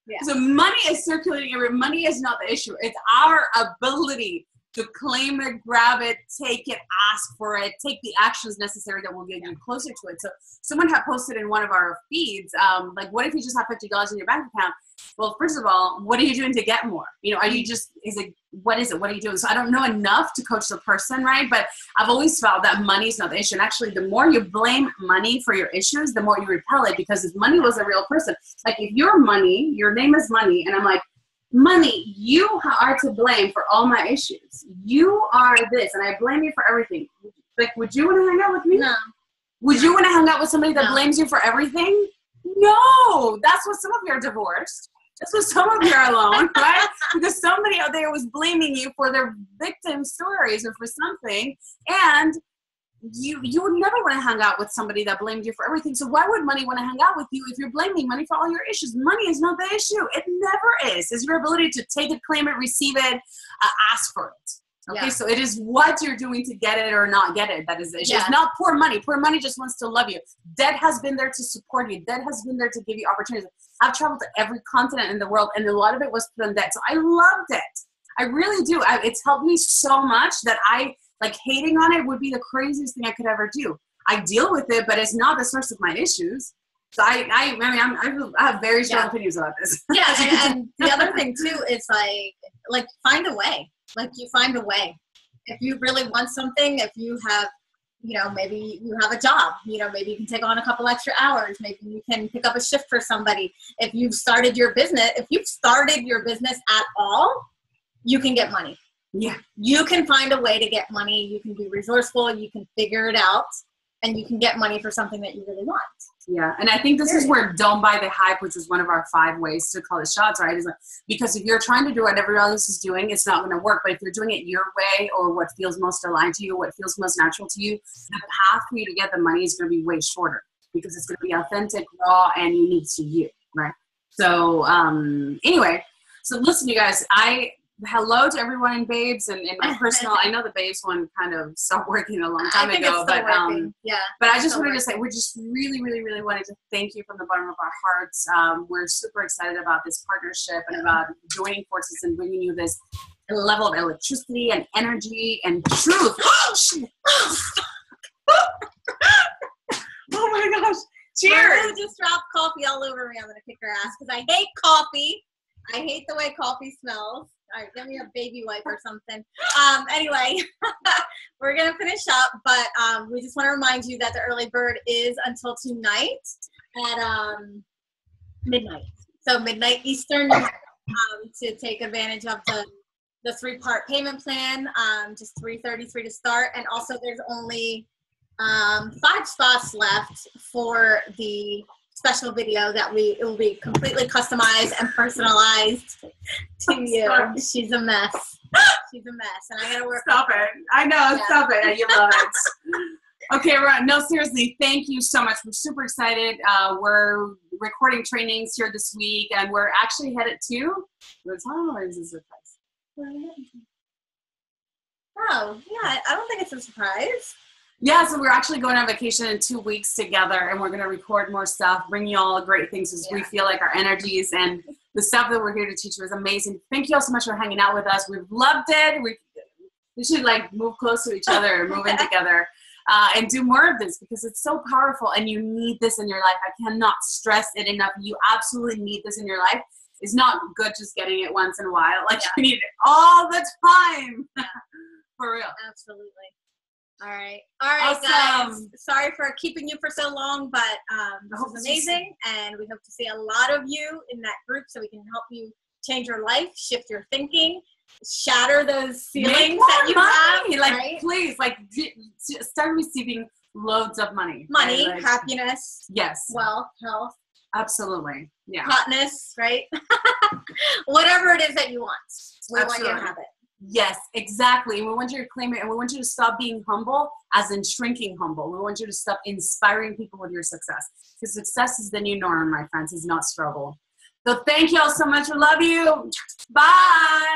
Yeah. So money is circulating everywhere. Money is not the issue. It's our ability to claim it, grab it, take it, ask for it, take the actions necessary that will get you closer to it. So someone had posted in one of our feeds, like, what if you just have $50 in your bank account? Well, first of all, what are you doing to get more? You know, are you just, what is it? What are you doing? So I don't know enough to coach the person, right? But I've always felt that money is not the issue. And actually, the more you blame money for your issues, the more you repel it, because if money was a real person, like if you're money, your name is money, and I'm like, money, you are to blame for all my issues. You are this, and I blame you for everything. Like, would you want to hang out with me? No. Would you want to hang out with somebody that blames you for everything? No. That's what some of you are divorced. That's what some of you are alone, right? Because somebody out there was blaming you for their victim stories or for something, and you would never want to hang out with somebody that blamed you for everything. So why would money want to hang out with you if you're blaming money for all your issues? Money is not the issue. It never is. It's your ability to take it, claim it, receive it, ask for it. Okay, so it is what you're doing to get it or not get it that is the issue. It's not poor money. Poor money just wants to love you. Debt has been there to support you. Debt has been there to give you opportunities. I've traveled to every continent in the world, and a lot of it was put on debt. So I loved it. I really do. It's helped me so much that like hating on it would be the craziest thing I could ever do. I deal with it, but it's not the source of my issues. So I have very strong opinions about this. Yeah, and the other thing too is like find a way. Like you find a way. If you really want something, if you have, you know, maybe you have a job, you know, maybe you can take on a couple extra hours. Maybe you can pick up a shift for somebody. If you've started your business at all, you can get money. Yeah. You can find a way to get money. You can be resourceful. You can figure it out, and you can get money for something that you really want. Yeah. And I think this is where don't buy the hype, which is one of our 5 ways to call it shots, right? Is like, because if you're trying to do what everyone else is doing, it's not going to work. But if you're doing it your way, or what feels most aligned to you, what feels most natural to you, the path for you to get the money is going to be way shorter, because it's going to be authentic, raw, and unique to you, right? So anyway, so listen, you guys, hello to everyone in Babes and in my personal, I know the Babes one kind of stopped working a long time ago, but I just wanted to say, we just really, really, really wanted to thank you from the bottom of our hearts. We're super excited about this partnership and about joining forces and bringing you this level of electricity and energy and truth. Oh my gosh. Cheers. Mom just dropped coffee all over me. I'm going to kick her ass because I hate coffee. I hate the way coffee smells. All right, give me a baby wipe or something. Anyway, we're going to finish up, but we just want to remind you that the early bird is until tonight at midnight. So midnight Eastern to take advantage of the 3-part payment plan, just $333 to start. And also there's only 5 spots left for the special video that it will be completely customized and personalized to you. She's a mess. She's a mess, and I gotta work. Stop it! I know. Yeah. Stop it! You love it. Okay, Ron. No, seriously, thank you so much. We're super excited. We're recording trainings here this week, and we're actually headed to. Or is this a surprise? Oh, yeah. I don't think it's a surprise. Yeah, so we're actually going on vacation in 2 weeks together, and we're going to record more stuff, bring you all great things as we feel like our energies and the stuff that we're here to teach you is amazing. Thank you all so much for hanging out with us. We've loved it. We should like move close to each other, move in together, and do more of this because it's so powerful, and you need this in your life. I cannot stress it enough. You absolutely need this in your life. It's not good just getting it once in a while. Like you need it all the time. For real. Absolutely. All right, awesome. Guys. Sorry for keeping you for so long, but this was amazing, and we hope to see a lot of you in that group so we can help you change your life, shift your thinking, shatter those ceilings that you have. Like, right? Please, like, start receiving loads of money. Money, right? Like, happiness. Yes. Wealth, health. Absolutely. Yeah. Hotness, right? Whatever it is that you want. We want you to have it. Yes, exactly. And we want you to claim it, and we want you to stop being humble, as in shrinking humble. We want you to stop inspiring people with your success. Because success is the new norm, my friends, is not struggle. So thank you all so much. We love you. Bye.